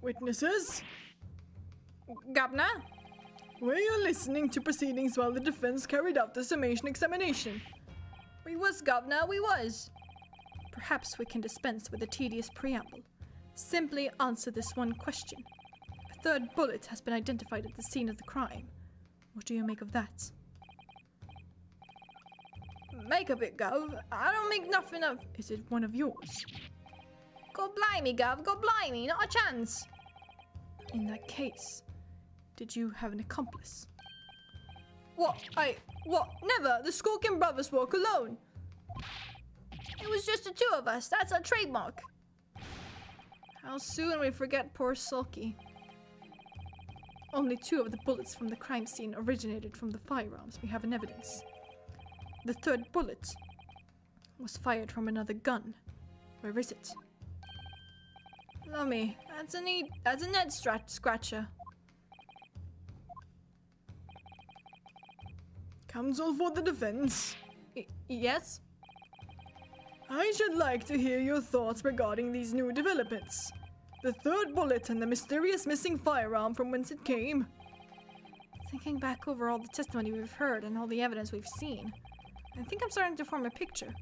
Witnesses, Governor? were you listening to proceedings while the defense carried out the summation examination? We was, Governor, we was. Perhaps we can dispense with the tedious preamble. Simply answer this one question. A 3rd bullet has been identified at the scene of the crime. What do you make of that? Make of it, Gov? I don't make nothing of... Is it one of yours? Go blimey, Gov, go blimey, not a chance. In that case, did you have an accomplice? What? What? Never! The Skulking brothers walk alone! It was just the 2 of us, that's our trademark. How soon we forget poor Sulky. Only 2 of the bullets from the crime scene originated from the firearms we have in evidence. The 3rd bullet was fired from another gun. Where is it? Lummy, that's a Ned scratcher. Counsel for the defense. Yes? I should like to hear your thoughts regarding these new developments. The 3rd bullet and the mysterious missing firearm from whence it came. Thinking back over all the testimony we've heard and all the evidence we've seen, I think I'm starting to form a picture.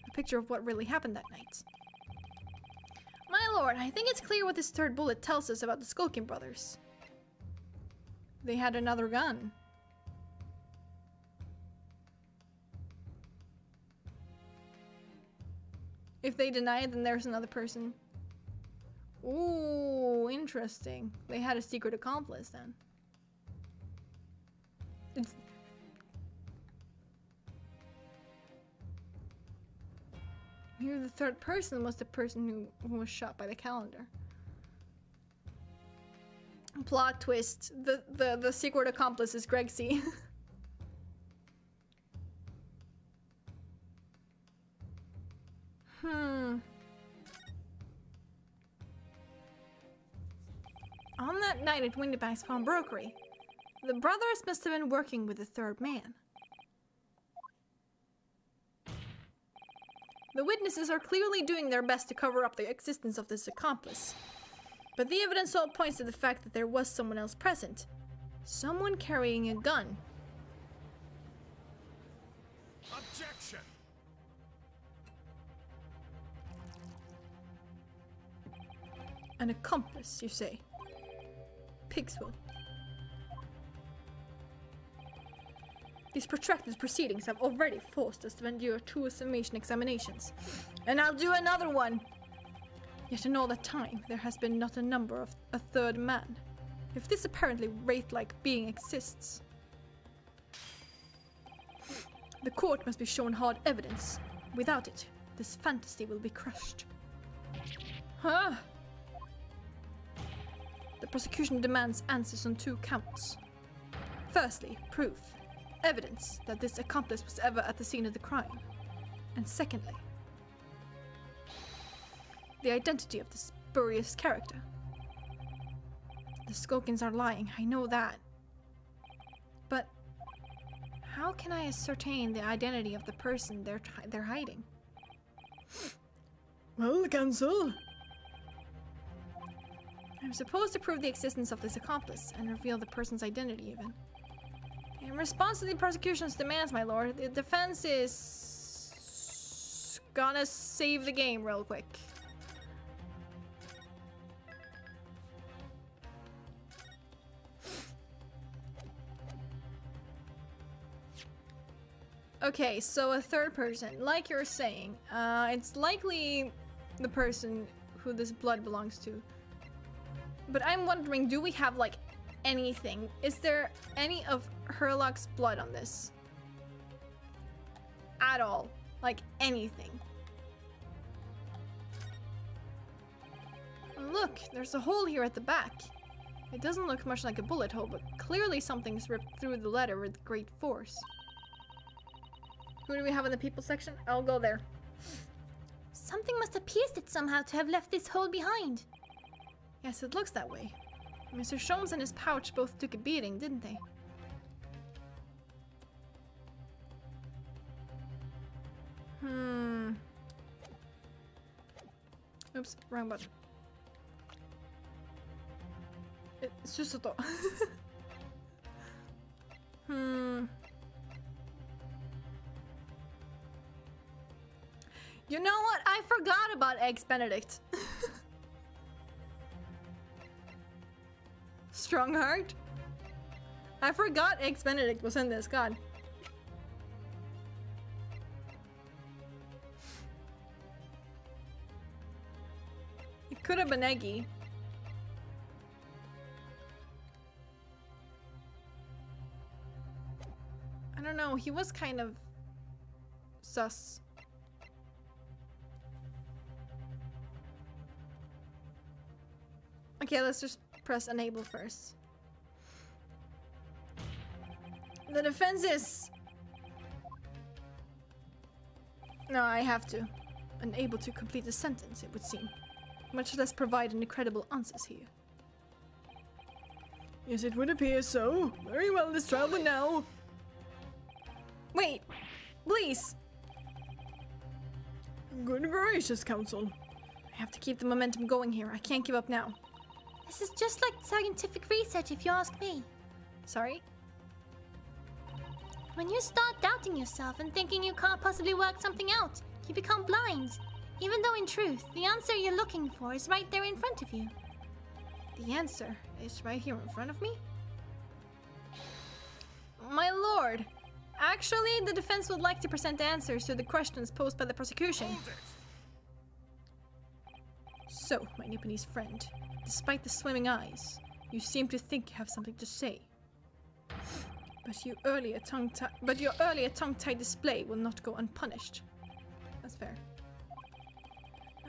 A picture of what really happened that night. My lord, I think it's clear what this 3rd bullet tells us about the Skulking brothers. They had another gun. If they deny it, then there's another person. Ooh, interesting. They had a secret accomplice then. It's... Maybe the 3rd person was the person who was shot by the calendar. Plot twist. The secret accomplice is Greg C. On that night at Windybank's pawnbrokery, the brothers must have been working with the 3rd man. The witnesses are clearly doing their best to cover up the existence of this accomplice. But the evidence all points to the fact that there was someone else present. Someone carrying a gun. Objection! An accomplice, you say? Pigswill. These protracted proceedings have already forced us to endure 2 summation examinations. And I'll do another one! Yet in all that time, there has been not a number of a 3rd man. If this apparently wraith-like being exists, the court must be shown hard evidence. Without it, this fantasy will be crushed. Huh? The prosecution demands answers on 2 counts. Firstly, proof. Evidence that this accomplice was ever at the scene of the crime. And secondly, the identity of this spurious character. The Skulkins are lying, I know that. But how can I ascertain the identity of the person they're hiding? Well, counsel. I'm supposed to prove the existence of this accomplice and reveal the person's identity even. In response to the prosecution's demands, my lord, the defense is Gonna save the game real quick. Okay, so a third person, like you're saying, it's likely the person who this blood belongs to. But I'm wondering, do we have like anything? Is there any of Herlock's blood on this? At all. Like anything. Look, there's a hole here at the back. It doesn't look much like a bullet hole, but clearly something's ripped through the letter with great force. Who do we have in the people section? I'll go there. Something must have pierced it somehow to have left this hole behind. Yes, it looks that way. Mr. Sholmes and his pouch both took a beating, didn't they? Oops, wrong button. It's just a thought. You know what? I forgot about Eggs Benedict. Strong heart? I forgot Eggs Benedict was in this, god. It could have been Eggy. I don't know, he was kind of sus. Okay, let's just press enable first. The defense is... No, I have to. Unable to complete the sentence, it would seem. Much less provide any credible answers here. Yes, it would appear so. Very well, this trial will now... Wait! Please! Good gracious, Counsel. I have to keep the momentum going here. I can't give up now. This is just like scientific research, if you ask me. Sorry? When you start doubting yourself and thinking you can't possibly work something out, you become blind. Even though in truth, the answer you're looking for is right there in front of you. The answer is right here in front of me? My lord! Actually, the defense would like to present answers to the questions posed by the prosecution. So, my Nipponese friend, despite the swimming eyes, you seem to think you have something to say. But your earlier tongue-tied display will not go unpunished. That's fair.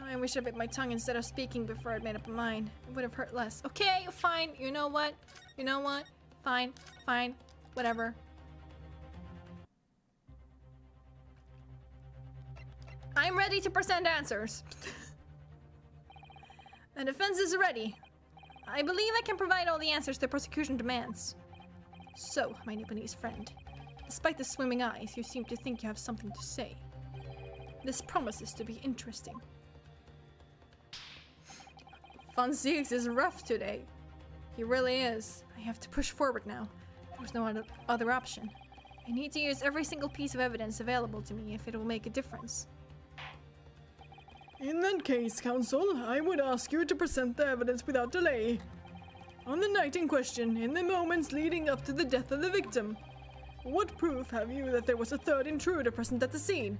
I wish I bit my tongue instead of speaking before I'd made up my mind. It would have hurt less. Okay, fine. You know what? You know what? Fine. Fine. Whatever. I'm ready to present answers. The defense is ready. I believe I can provide all the answers the prosecution demands. So, my Nipponese friend, despite the swimming eyes, you seem to think you have something to say. This promises to be interesting. Von Zieg's is rough today. He really is. I have to push forward now. There's no other option. I need to use every single piece of evidence available to me if it will make a difference. In that case, Counsel, I would ask you to present the evidence without delay. On the night in question, in the moments leading up to the death of the victim, what proof have you that there was a third intruder present at the scene?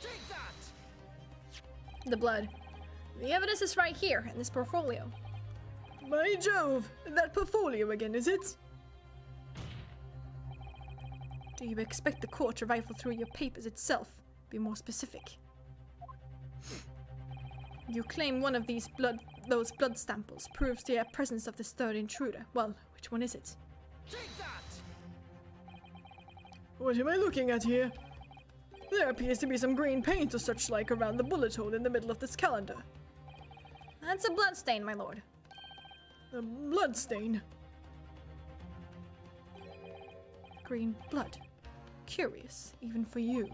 Take that! The blood. The evidence is right here in this portfolio. By Jove, that portfolio again, is it? Do you expect the court to rifle through your papers itself? Be more specific. You claim one of those blood samples proves the presence of this third intruder. Well, which one is it? Take that! What am I looking at here? There appears to be some green paint or such like around the bullet hole in the middle of this calendar. That's a bloodstain, my lord. A bloodstain? Green blood. Curious, even for you.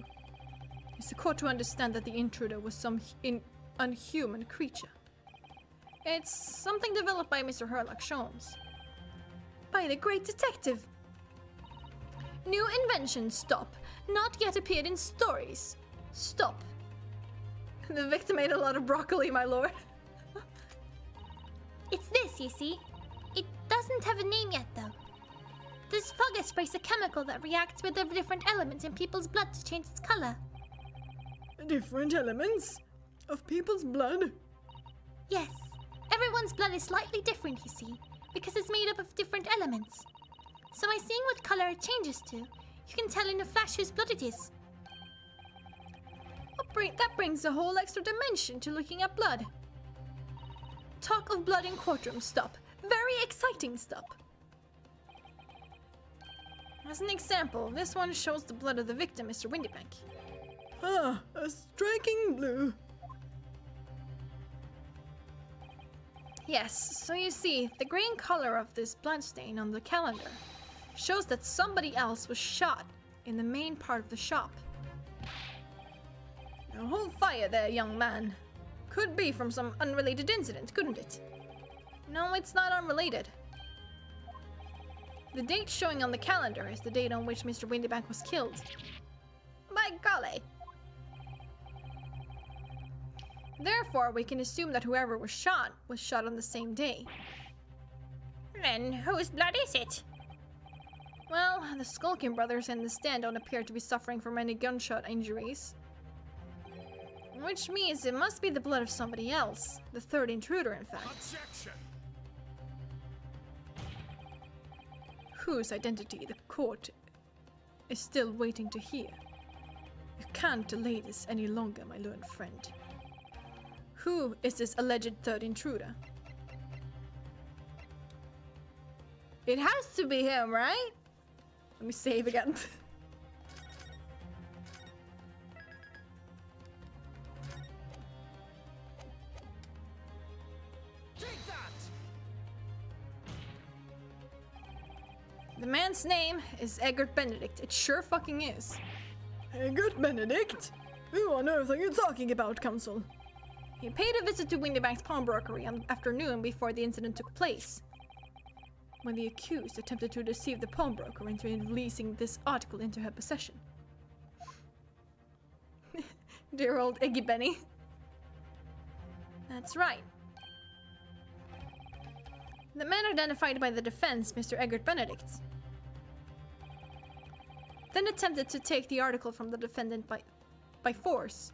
Is the court to understand that the intruder was some unhuman creature? It's something developed by Mr. Herlock Sholmes. By the great detective! New inventions stop, not yet appeared in stories. Stop. The victim ate a lot of broccoli, my lord. It's this, you see. It doesn't have a name yet, though. This fungus sprays a chemical that reacts with the different elements in people's blood to change its color. Different elements? Of people's blood? Yes. Everyone's blood is slightly different, you see, because it's made up of different elements. So by seeing what color it changes to, you can tell in a flash whose blood it is. That brings a whole extra dimension to looking at blood. Talk of blood in courtroom, stop. Very exciting stuff. As an example, this one shows the blood of the victim, Mr. Windybank. Ah, a striking blue. Yes, so you see, the green color of this bloodstain on the calendar shows that somebody else was shot in the main part of the shop. Now hold fire there, young man. Could be from some unrelated incident, couldn't it? No, it's not unrelated. The date showing on the calendar is the date on which Mr. Windybank was killed. By golly! Therefore, we can assume that whoever was shot on the same day. Then whose blood is it? Well, the Skulkin brothers in the stand don't appear to be suffering from any gunshot injuries. Which means it must be the blood of somebody else. The third intruder, in fact. Objection. Whose identity the court is still waiting to hear. You can't delay this any longer, my learned friend. Who is this alleged third intruder? It has to be him, right? Let me save again. Take that. The man's name is Eggert Benedict. It sure fucking is. Eggert Benedict? Who on earth are you talking about, Counsel? He paid a visit to Windybank's pawnbrokery on the afternoon before the incident took place, when the accused attempted to deceive the pawnbroker into releasing this article into her possession. Dear old Iggy Benny. That's right. The man identified by the defense, Mr. Eggert Benedict, then attempted to take the article from the defendant by force.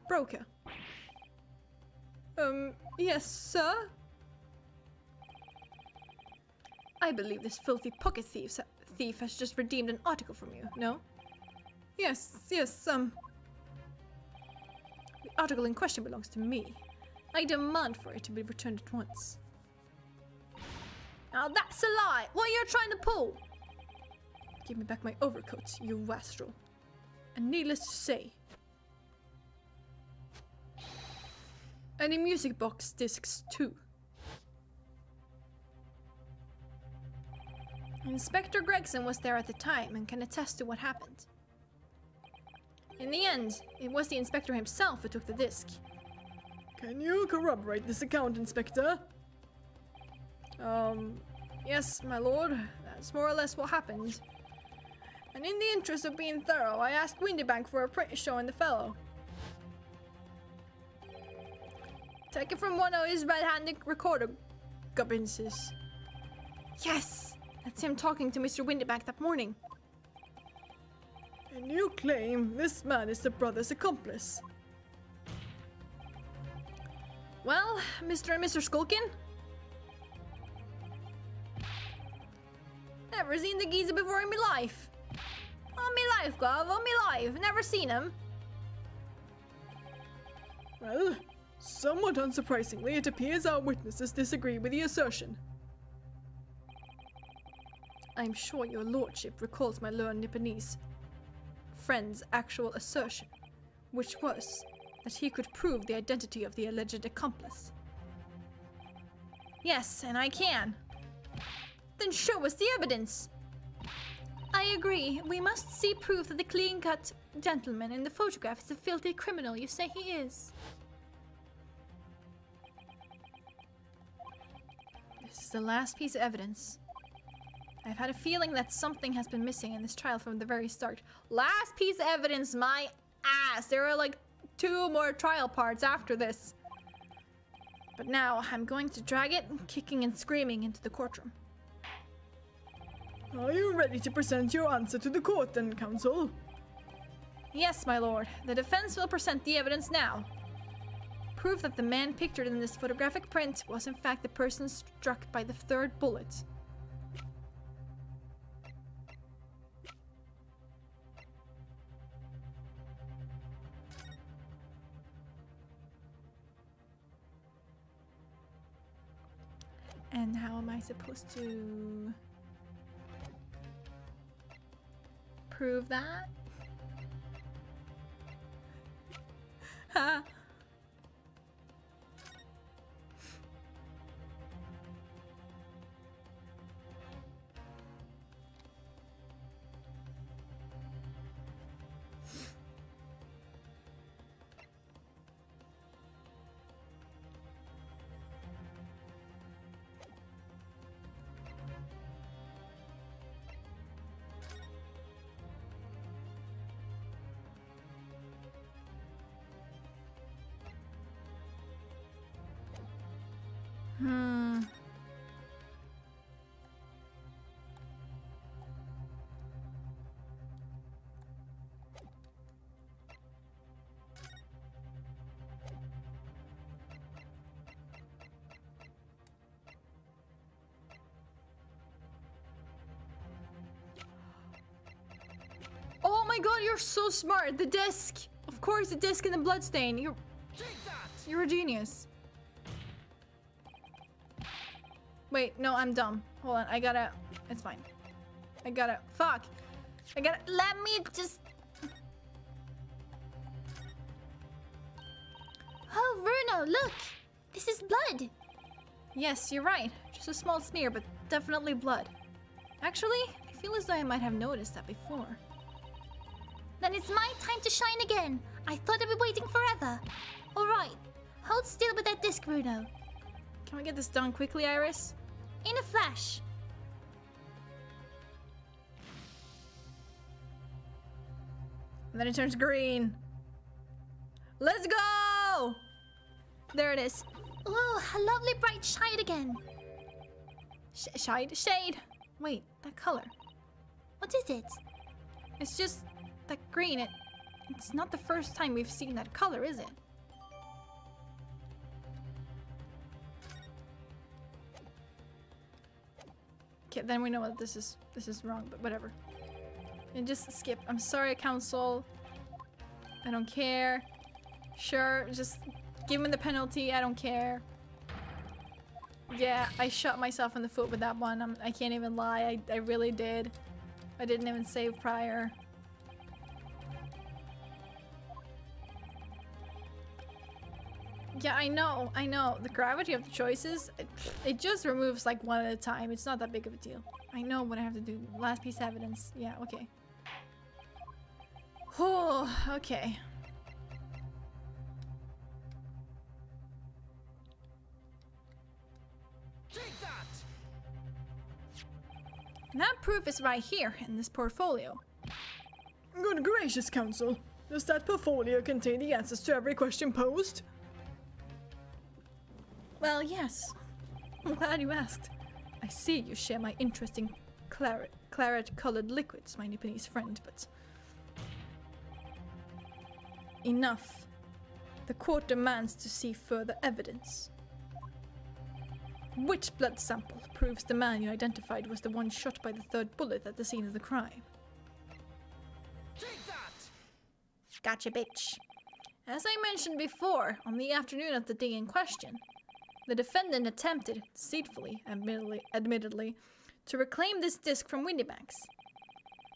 Broker. Yes, sir? I believe this filthy pocket thief has just redeemed an article from you, no? Yes, the article in question belongs to me. I demand for it to be returned at once. Now that's a lie! What are you trying to pull? Give me back my overcoat, you wastrel. And needless to say, any music box discs too. Inspector Gregson was there at the time and can attest to what happened. In the end, it was the inspector himself who took the disc. Can you corroborate this account, Inspector? Yes, my lord. That's more or less what happened. And in the interest of being thorough, I asked Windybank for a print showing the fellow. Take it from one of his red-handed recorder gubbinses. Yes! That's him talking to Mr. Windybank that morning. And you claim this man is the brother's accomplice? Well, Mr. and Mr. Skulkin? Never seen the geezer before in my life. On me life, Gov, on me life. Never seen him. Well, somewhat unsurprisingly, it appears our witnesses disagree with the assertion. I'm sure your lordship recalls my learned Nipponese friend's actual assertion, which was that he could prove the identity of the alleged accomplice. Yes, and I can. Then show us the evidence. I agree. We must see proof that the clean-cut gentleman in the photograph is the filthy criminal you say he is. This is the last piece of evidence. I've had a feeling that something has been missing in this trial from the very start. Last piece of evidence, my ass. There are like 2 more trial parts after this. But now I'm going to drag it, kicking and screaming, into the courtroom. Are you ready to present your answer to the court then, counsel? Yes, my lord. The defense will present the evidence now. Proof that the man pictured in this photographic print was in fact the person struck by the 3rd bullet. And how am I supposed to prove that? Ha! Oh my god, you're so smart! The disc! Of course, the disc and the bloodstain. You're a genius. Wait, no, I'm dumb. Hold on, I gotta... It's fine. I gotta... Fuck! I gotta... Let me just... Oh, Bruno, look! This is blood! Yes, you're right. Just a small smear, but definitely blood. Actually, I feel as though I might have noticed that before. Then it's my time to shine again. I thought I'd be waiting forever. Alright, hold still with that disc, Bruno. Can we get this done quickly, Iris? In a flash. And then it turns green. Let's go! There it is. Oh, a lovely bright shine again. Shade? Wait, that color. What is it? It's just that green. It's not the first time we've seen that color, is it? Okay, then we know what this is wrong, but whatever. And just skip. I'm sorry, counsel. I don't care. Sure, just give me the penalty. I don't care. Yeah, I shot myself in the foot with that one. I can't even lie. I really did. I didn't even save prior. Yeah, I know. The gravity of the choices, it just removes like one at a time. It's not that big of a deal. I know what I have to do. Last piece of evidence. Yeah, okay. Oh, okay. Take that! That proof is right here in this portfolio. Good gracious, counsel. Does that portfolio contain the answers to every question posed? Well, yes. I'm glad you asked. I see you share my interest in claret-colored liquids, my Nipponese friend, but... Enough. The court demands to see further evidence. Which blood sample proves the man you identified was the one shot by the 3rd bullet at the scene of the crime? Take that! Gotcha, bitch. As I mentioned before, on the afternoon of the day in question, the defendant attempted, deceitfully, admittedly, to reclaim this disc from Windybanks.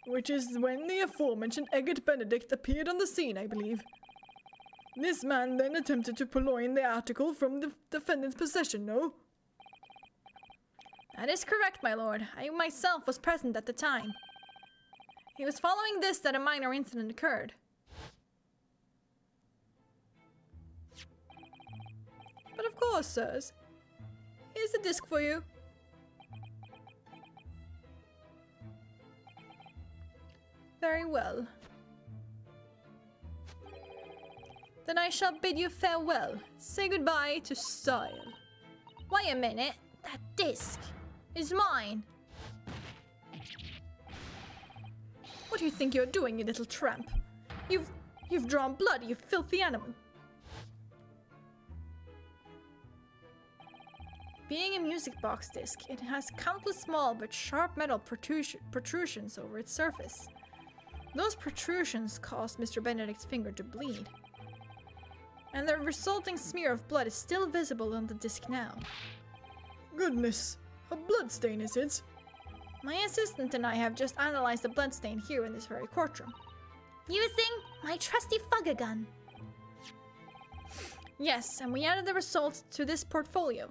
Which is when the aforementioned Eggert Benedict appeared on the scene, I believe. This man then attempted to purloin the article from the defendant's possession, no? That is correct, my lord. I myself was present at the time. It was following this that a minor incident occurred. But of course, sirs. Here's the disc for you. Very well. Then I shall bid you farewell. Say goodbye to style. Wait a minute. That disc is mine. What do you think you're doing, you little tramp? You've drawn blood, you filthy animal. Being a music box disc, it has countless small but sharp metal protrusions over its surface. Those protrusions caused Mr. Benedict's finger to bleed. And the resulting smear of blood is still visible on the disc now. Goodness, a bloodstain is it? My assistant and I have just analyzed the bloodstain here in this very courtroom. Using my trusty fugger gun. Yes, and we added the results to this portfolio.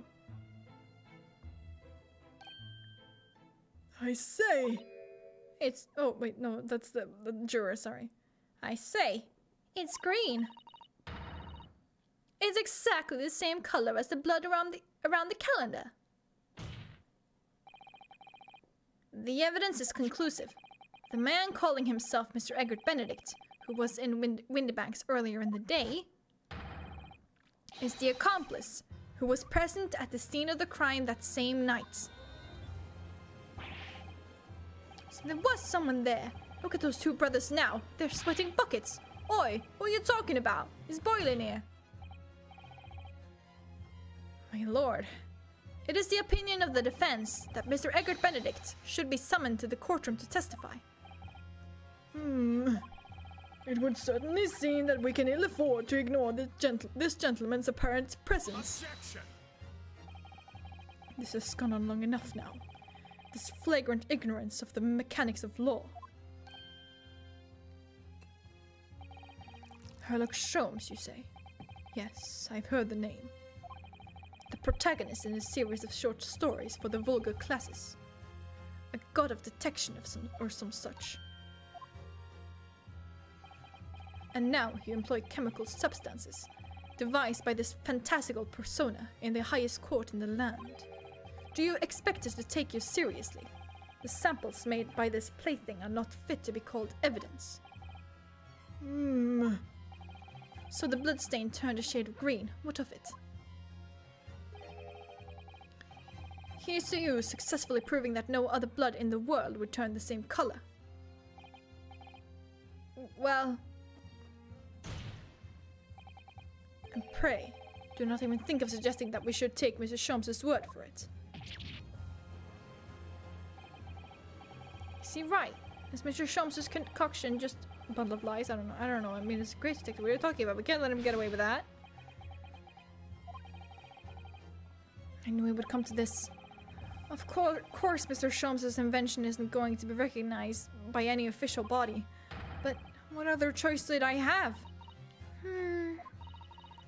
I say. It's... Oh, wait, no, that's the juror, sorry. I say, it's green. It's exactly the same color as the blood around the calendar. The evidence is conclusive. The man calling himself Mr. Egbert Benedict, who was in Windybanks earlier in the day, is the accomplice who was present at the scene of the crime that same night. So there was someone there. Look at those two brothers now. They're sweating buckets. Oi, what are you talking about? It's boiling here. My lord, it is the opinion of the defense that Mr. Egbert Benedict should be summoned to the courtroom to testify. It would certainly seem that we can ill afford to ignore this gentleman's apparent presence. Objection! This has gone on long enough now. This flagrant ignorance of the mechanics of law. Sherlock Sholmes, you say? Yes, I've heard the name. The protagonist in a series of short stories for the vulgar classes. A god of detection of some such. And now you employ chemical substances, devised by this fantastical persona in the highest court in the land. Do you expect us to take you seriously? The samples made by this plaything are not fit to be called evidence. So the bloodstain turned a shade of green. What of it? Here's to you successfully proving that no other blood in the world would turn the same color. Well... And pray, do not even think of suggesting that we should take Mrs. Sholmes' word for it. Is he right? Is Mr. Sholmes' concoction just a bundle of lies? I don't know. I mean, it's a great detective we were talking about. We can't let him get away with that. I knew he would come to this. Of course, Mr. Sholmes' invention isn't going to be recognized by any official body. But what other choice did I have?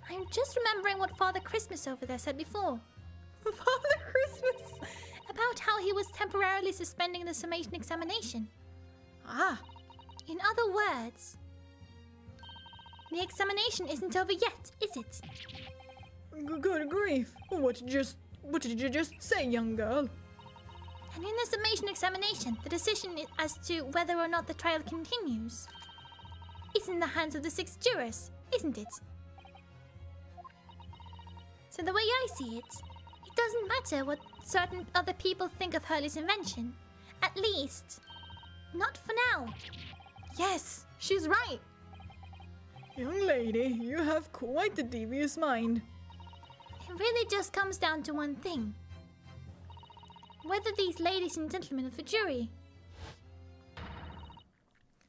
I'm just remembering what Father Christmas over there said before. Father Christmas? About how he was temporarily suspending the summation examination. Ah. In other words, the examination isn't over yet, is it? Good grief. What did you just say, young girl? And in the summation examination, the decision as to whether or not the trial continues is in the hands of the 6 jurors, isn't it? So the way I see it, it doesn't matter what certain other people think of Hurley's invention. At least, not for now. Yes, she's right. Young lady, you have quite the devious mind. It really just comes down to one thing. Whether these ladies and gentlemen of the jury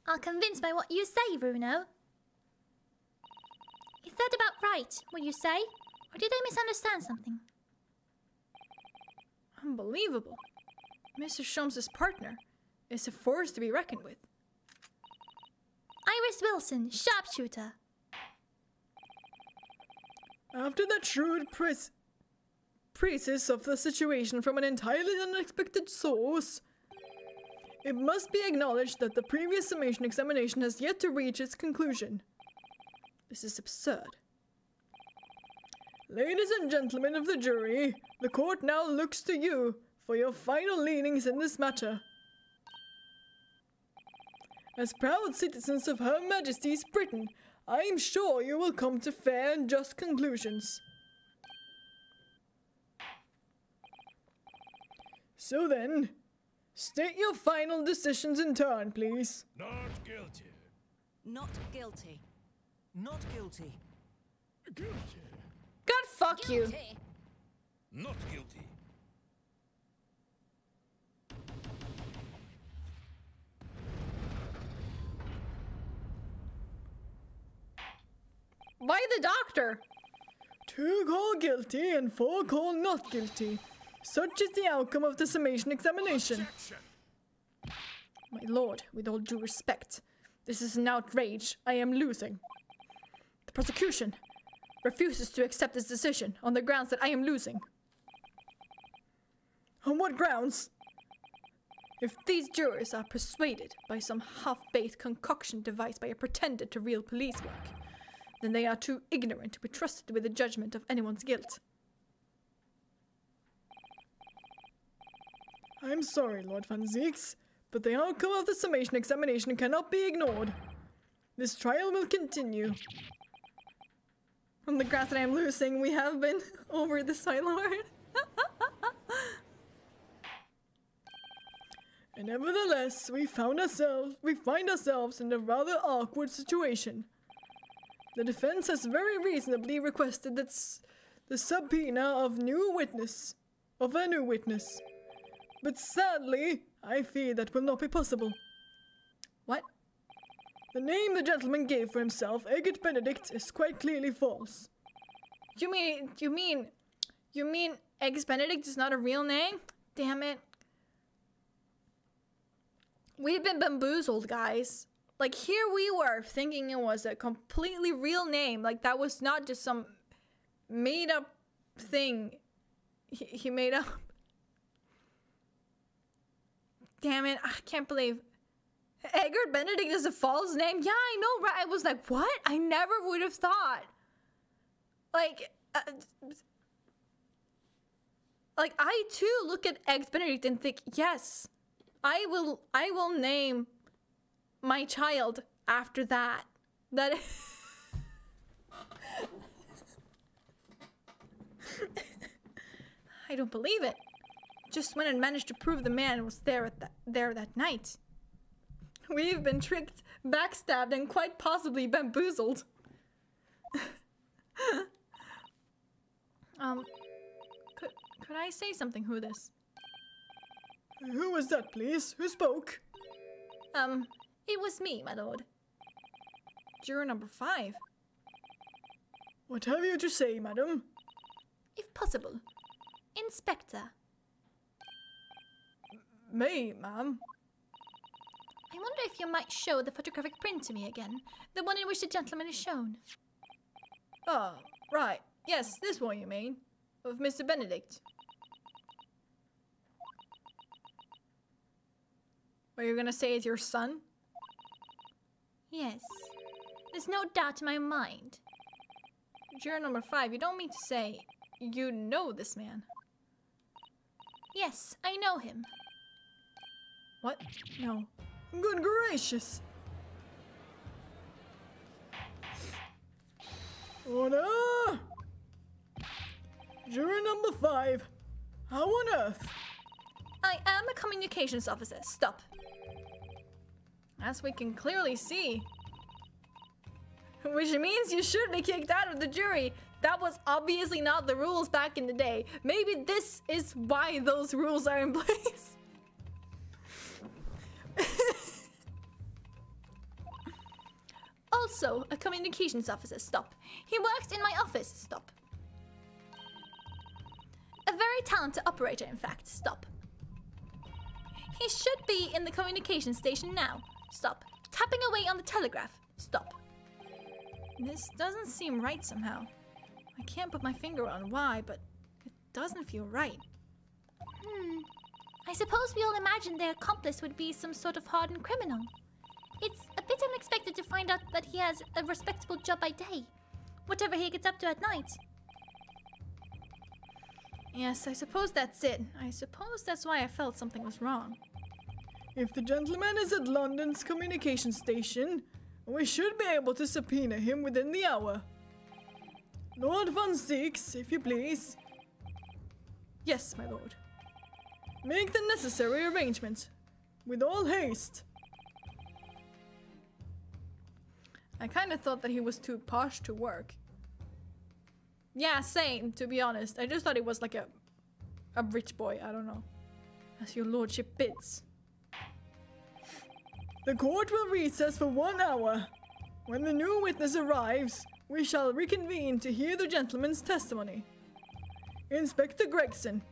are convinced by what you say, Bruno. Is that about right, what you say? Or did I misunderstand something? Unbelievable. Mr. Sholmes' partner is a force to be reckoned with. Iris Wilson, sharpshooter. After that shrewd precis of the situation from an entirely unexpected source, it must be acknowledged that the previous summation examination has yet to reach its conclusion. This is absurd. Ladies and gentlemen of the jury, the court now looks to you for your final leanings in this matter. As proud citizens of Her Majesty's Britain, I am sure you will come to fair and just conclusions. So then, state your final decisions in turn, please. Not guilty. Not guilty. Not guilty. Guilty. God, fuck you. Guilty. Not guilty. Why the doctor? 2 call guilty and 4 call not guilty. Such is the outcome of the summation examination. Objection. My lord, with all due respect, this is an outrage. I am losing. The prosecution refuses to accept this decision on the grounds that I am losing. On what grounds? If these jurors are persuaded by some half-baked concoction devised by a pretender to real police work, then they are too ignorant to be trusted with the judgment of anyone's guilt. I'm sorry, Lord Van Zieks, but the outcome of the summation examination cannot be ignored. This trial will continue. On the grounds that I am losing, we have been over this, my lord. And nevertheless, we find ourselves in a rather awkward situation. The defense has very reasonably requested that the subpoena of a new witness. But sadly, I fear that will not be possible. What? The name the gentleman gave for himself, Egbert Benedict, is quite clearly false. You mean Eggs Benedict is not a real name? Damn it. We've been bamboozled, guys. Like, here we were thinking it was a completely real name. Like, that was not just some made up thing he made up. Damn it, I can't believe Egbert Benedict is a false name. Yeah, I know, right? I was like, what? I never would have thought. Like I too look at Eggs Benedict and think, yes, I will name my child after that. That I don't believe it. Just went and managed to prove the man was there that night. We've been tricked, backstabbed, and quite possibly bamboozled. Could I say something, who this? Who was that, please? Who spoke? It was me, my lord. Juror number 5. What have you to say, madam? If possible. Inspector. Me, ma'am. I wonder if you might show the photographic print to me again. The one in which the gentleman is shown. Oh, right. Yes, this one you mean. Of Mr. Benedict. Are you gonna say it's your son? Yes. There's no doubt in my mind. Juror number 5, you don't mean to say you know this man? Yes, I know him. What? No. Good gracious. Order! Juror number 5. How on earth? I am a communications officer. Stop. As we can clearly see. Which means you should be kicked out of the jury. That was obviously not the rules back in the day. Maybe this is why those rules are in place. Also, a communications officer. Stop. He works in my office. Stop. A very talented operator, in fact. Stop. He should be in the communication station now. Stop. Tapping away on the telegraph. Stop. This doesn't seem right somehow. I can't put my finger on why, but it doesn't feel right. I suppose we all imagined their accomplice would be some sort of hardened criminal. It's a bit unexpected to find out that he has a respectable job by day, whatever he gets up to at night. Yes, I suppose that's it. I suppose that's why I felt something was wrong. If the gentleman is at London's communication station, we should be able to subpoena him within the hour. Lord Von Six, if you please. Yes, my lord. Make the necessary arrangements. With all haste. I kind of thought that he was too posh to work. Yeah, same, to be honest. I just thought he was like a rich boy, I don't know. As your lordship bids. The court will recess for 1 hour. When the new witness arrives, we shall reconvene to hear the gentleman's testimony. Inspector Gregson.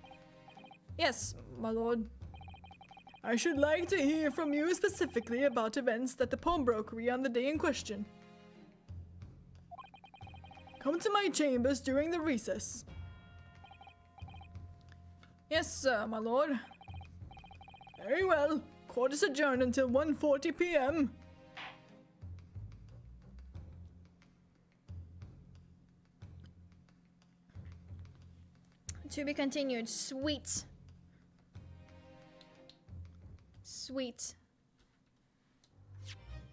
Yes, my lord. I should like to hear from you specifically about events at the pawnbrokery on the day in question. Come to my chambers during the recess. Yes, sir, my lord. Very well. Court is adjourned until 1:40 p.m. To be continued. Sweet. Sweet.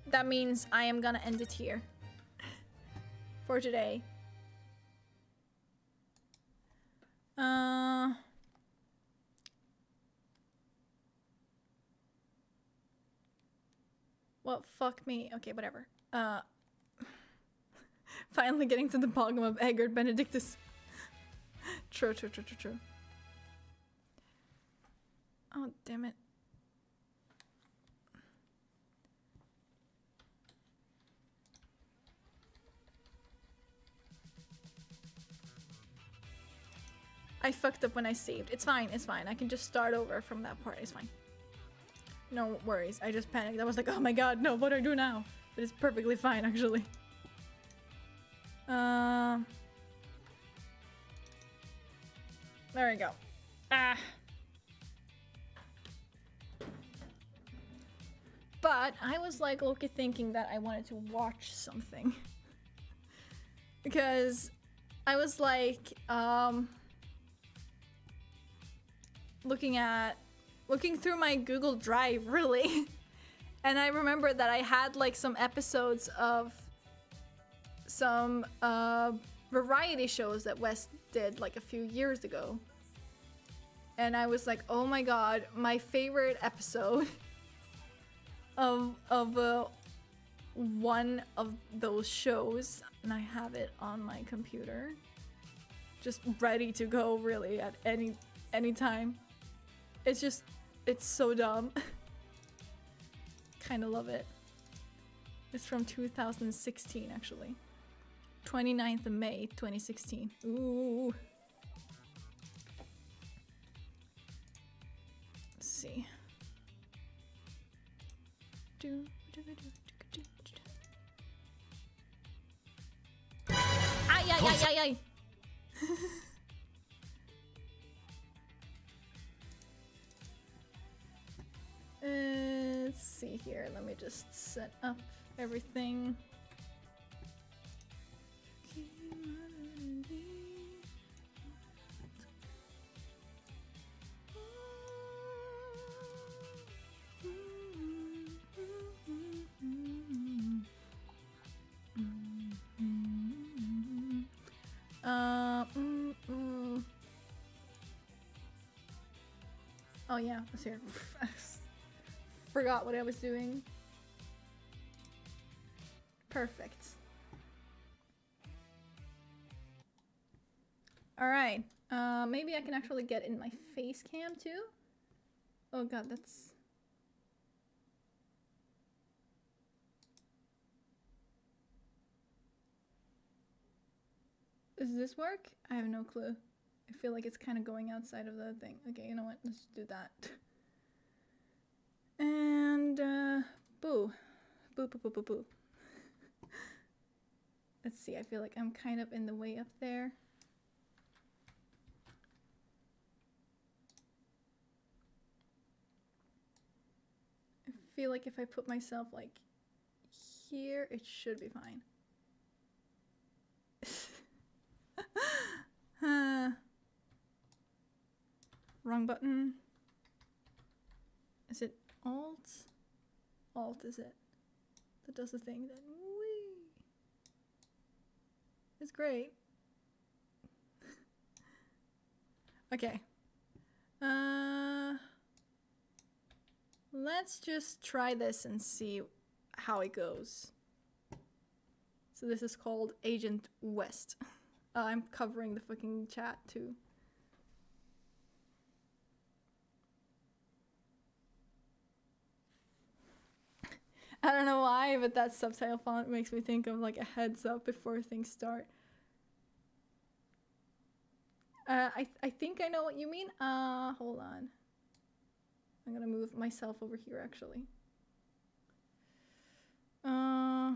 That means I am gonna end it here. For today. Well, fuck me. Okay, whatever. Finally getting to the bottom of Eggert Benedictus. True. Oh, damn it. I fucked up when I saved. It's fine, it's fine. I can just start over from that part. It's fine. No worries. I just panicked. I was like, oh my god, no, what do I do now? But it's perfectly fine, actually. There we go. But I was like, okay, thinking that I wanted to watch something. Because I was like, looking through my Google Drive, really. And I remember that I had like some episodes of some variety shows that West did like a few years ago. And I was like, oh my god, my favorite episode of one of those shows, and I have it on my computer. Just ready to go, really, at any time. It's just, it's so dumb. Kinda love it. It's from 2016, actually. 29th of May, 2016. Ooh. Let's see. Ay. Let's see here. Let me just set up everything. Oh yeah, let's hear. Forgot what I was doing. Perfect. Alright. Maybe I can actually get in my face cam too? Oh god, that's... Does this work? I have no clue. I feel like it's kind of going outside of the thing. Okay, you know what? Let's do that. And, boo. Boo. Let's see, I feel like I'm kind of in the way up there. I feel like if I put myself, like, here, it should be fine. Wrong button. Is it Alt is it? That does the thing that wee. It's great. Okay. Let's just try this and see how it goes. So this is called Agent West. I'm covering the fucking chat too. I don't know why, but that subtitle font makes me think of like a heads up before things start. I think I know what you mean. Hold on. I'm gonna move myself over here actually. Yeah.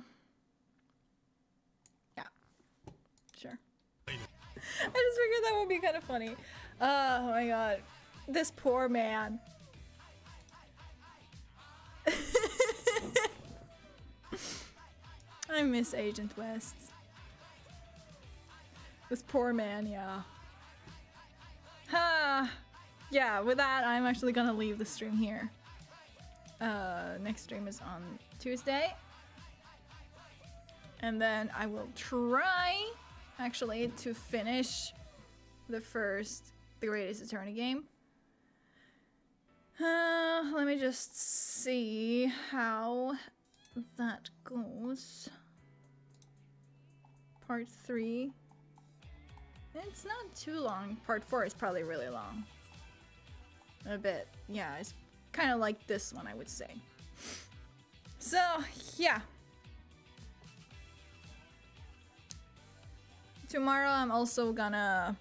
Sure. I just figured that would be kind of funny. Oh my god. This poor man. I miss Agent West. This poor man, yeah. Yeah, with that, I'm actually gonna leave the stream here. Next stream is on Tuesday. And then I will try, actually, to finish the Greatest Eternity game. Let me just see how that goes. Part 3. It's not too long. Part 4 is probably really long. A bit. Yeah, it's kind of like this one, I would say. So, yeah. Tomorrow I'm also gonna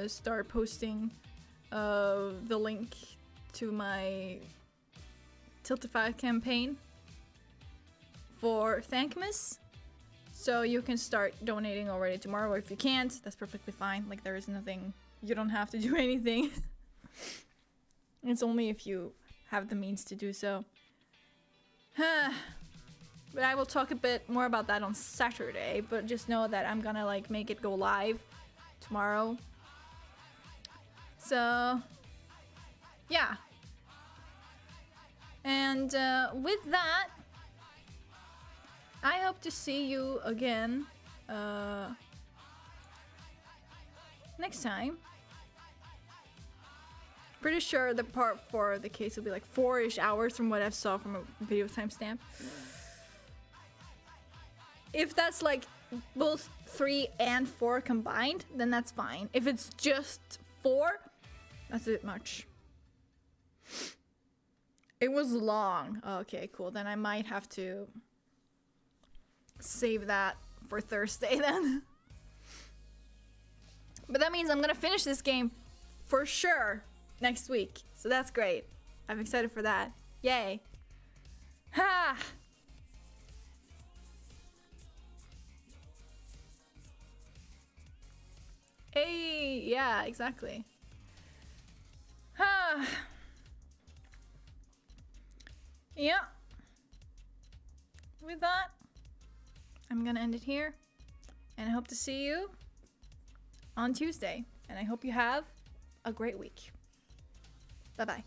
start posting the link to my Tiltify campaign for Thankmas. So you can start donating already tomorrow, or if you can't, that's perfectly fine. Like, there is nothing, you don't have to do anything. It's only if you have the means to do so. But I will talk a bit more about that on Saturday, but just know that I'm gonna like make it go live tomorrow. So, yeah. And with that, I hope to see you again next time. Pretty sure the part 4 of the case will be like 4-ish hours from what I saw from a video timestamp. If that's like both 3 and 4 combined, then that's fine. If it's just 4, that's a bit much. It was long. Okay, cool. Then I might have to save that for Thursday then. But that means I'm gonna finish this game for sure next week. So that's great. I'm excited for that. Yay. Ha! Hey, yeah, exactly. Ha! Yeah. With that, I'm gonna end it here. And I hope to see you on Tuesday. And I hope you have a great week. Bye-bye.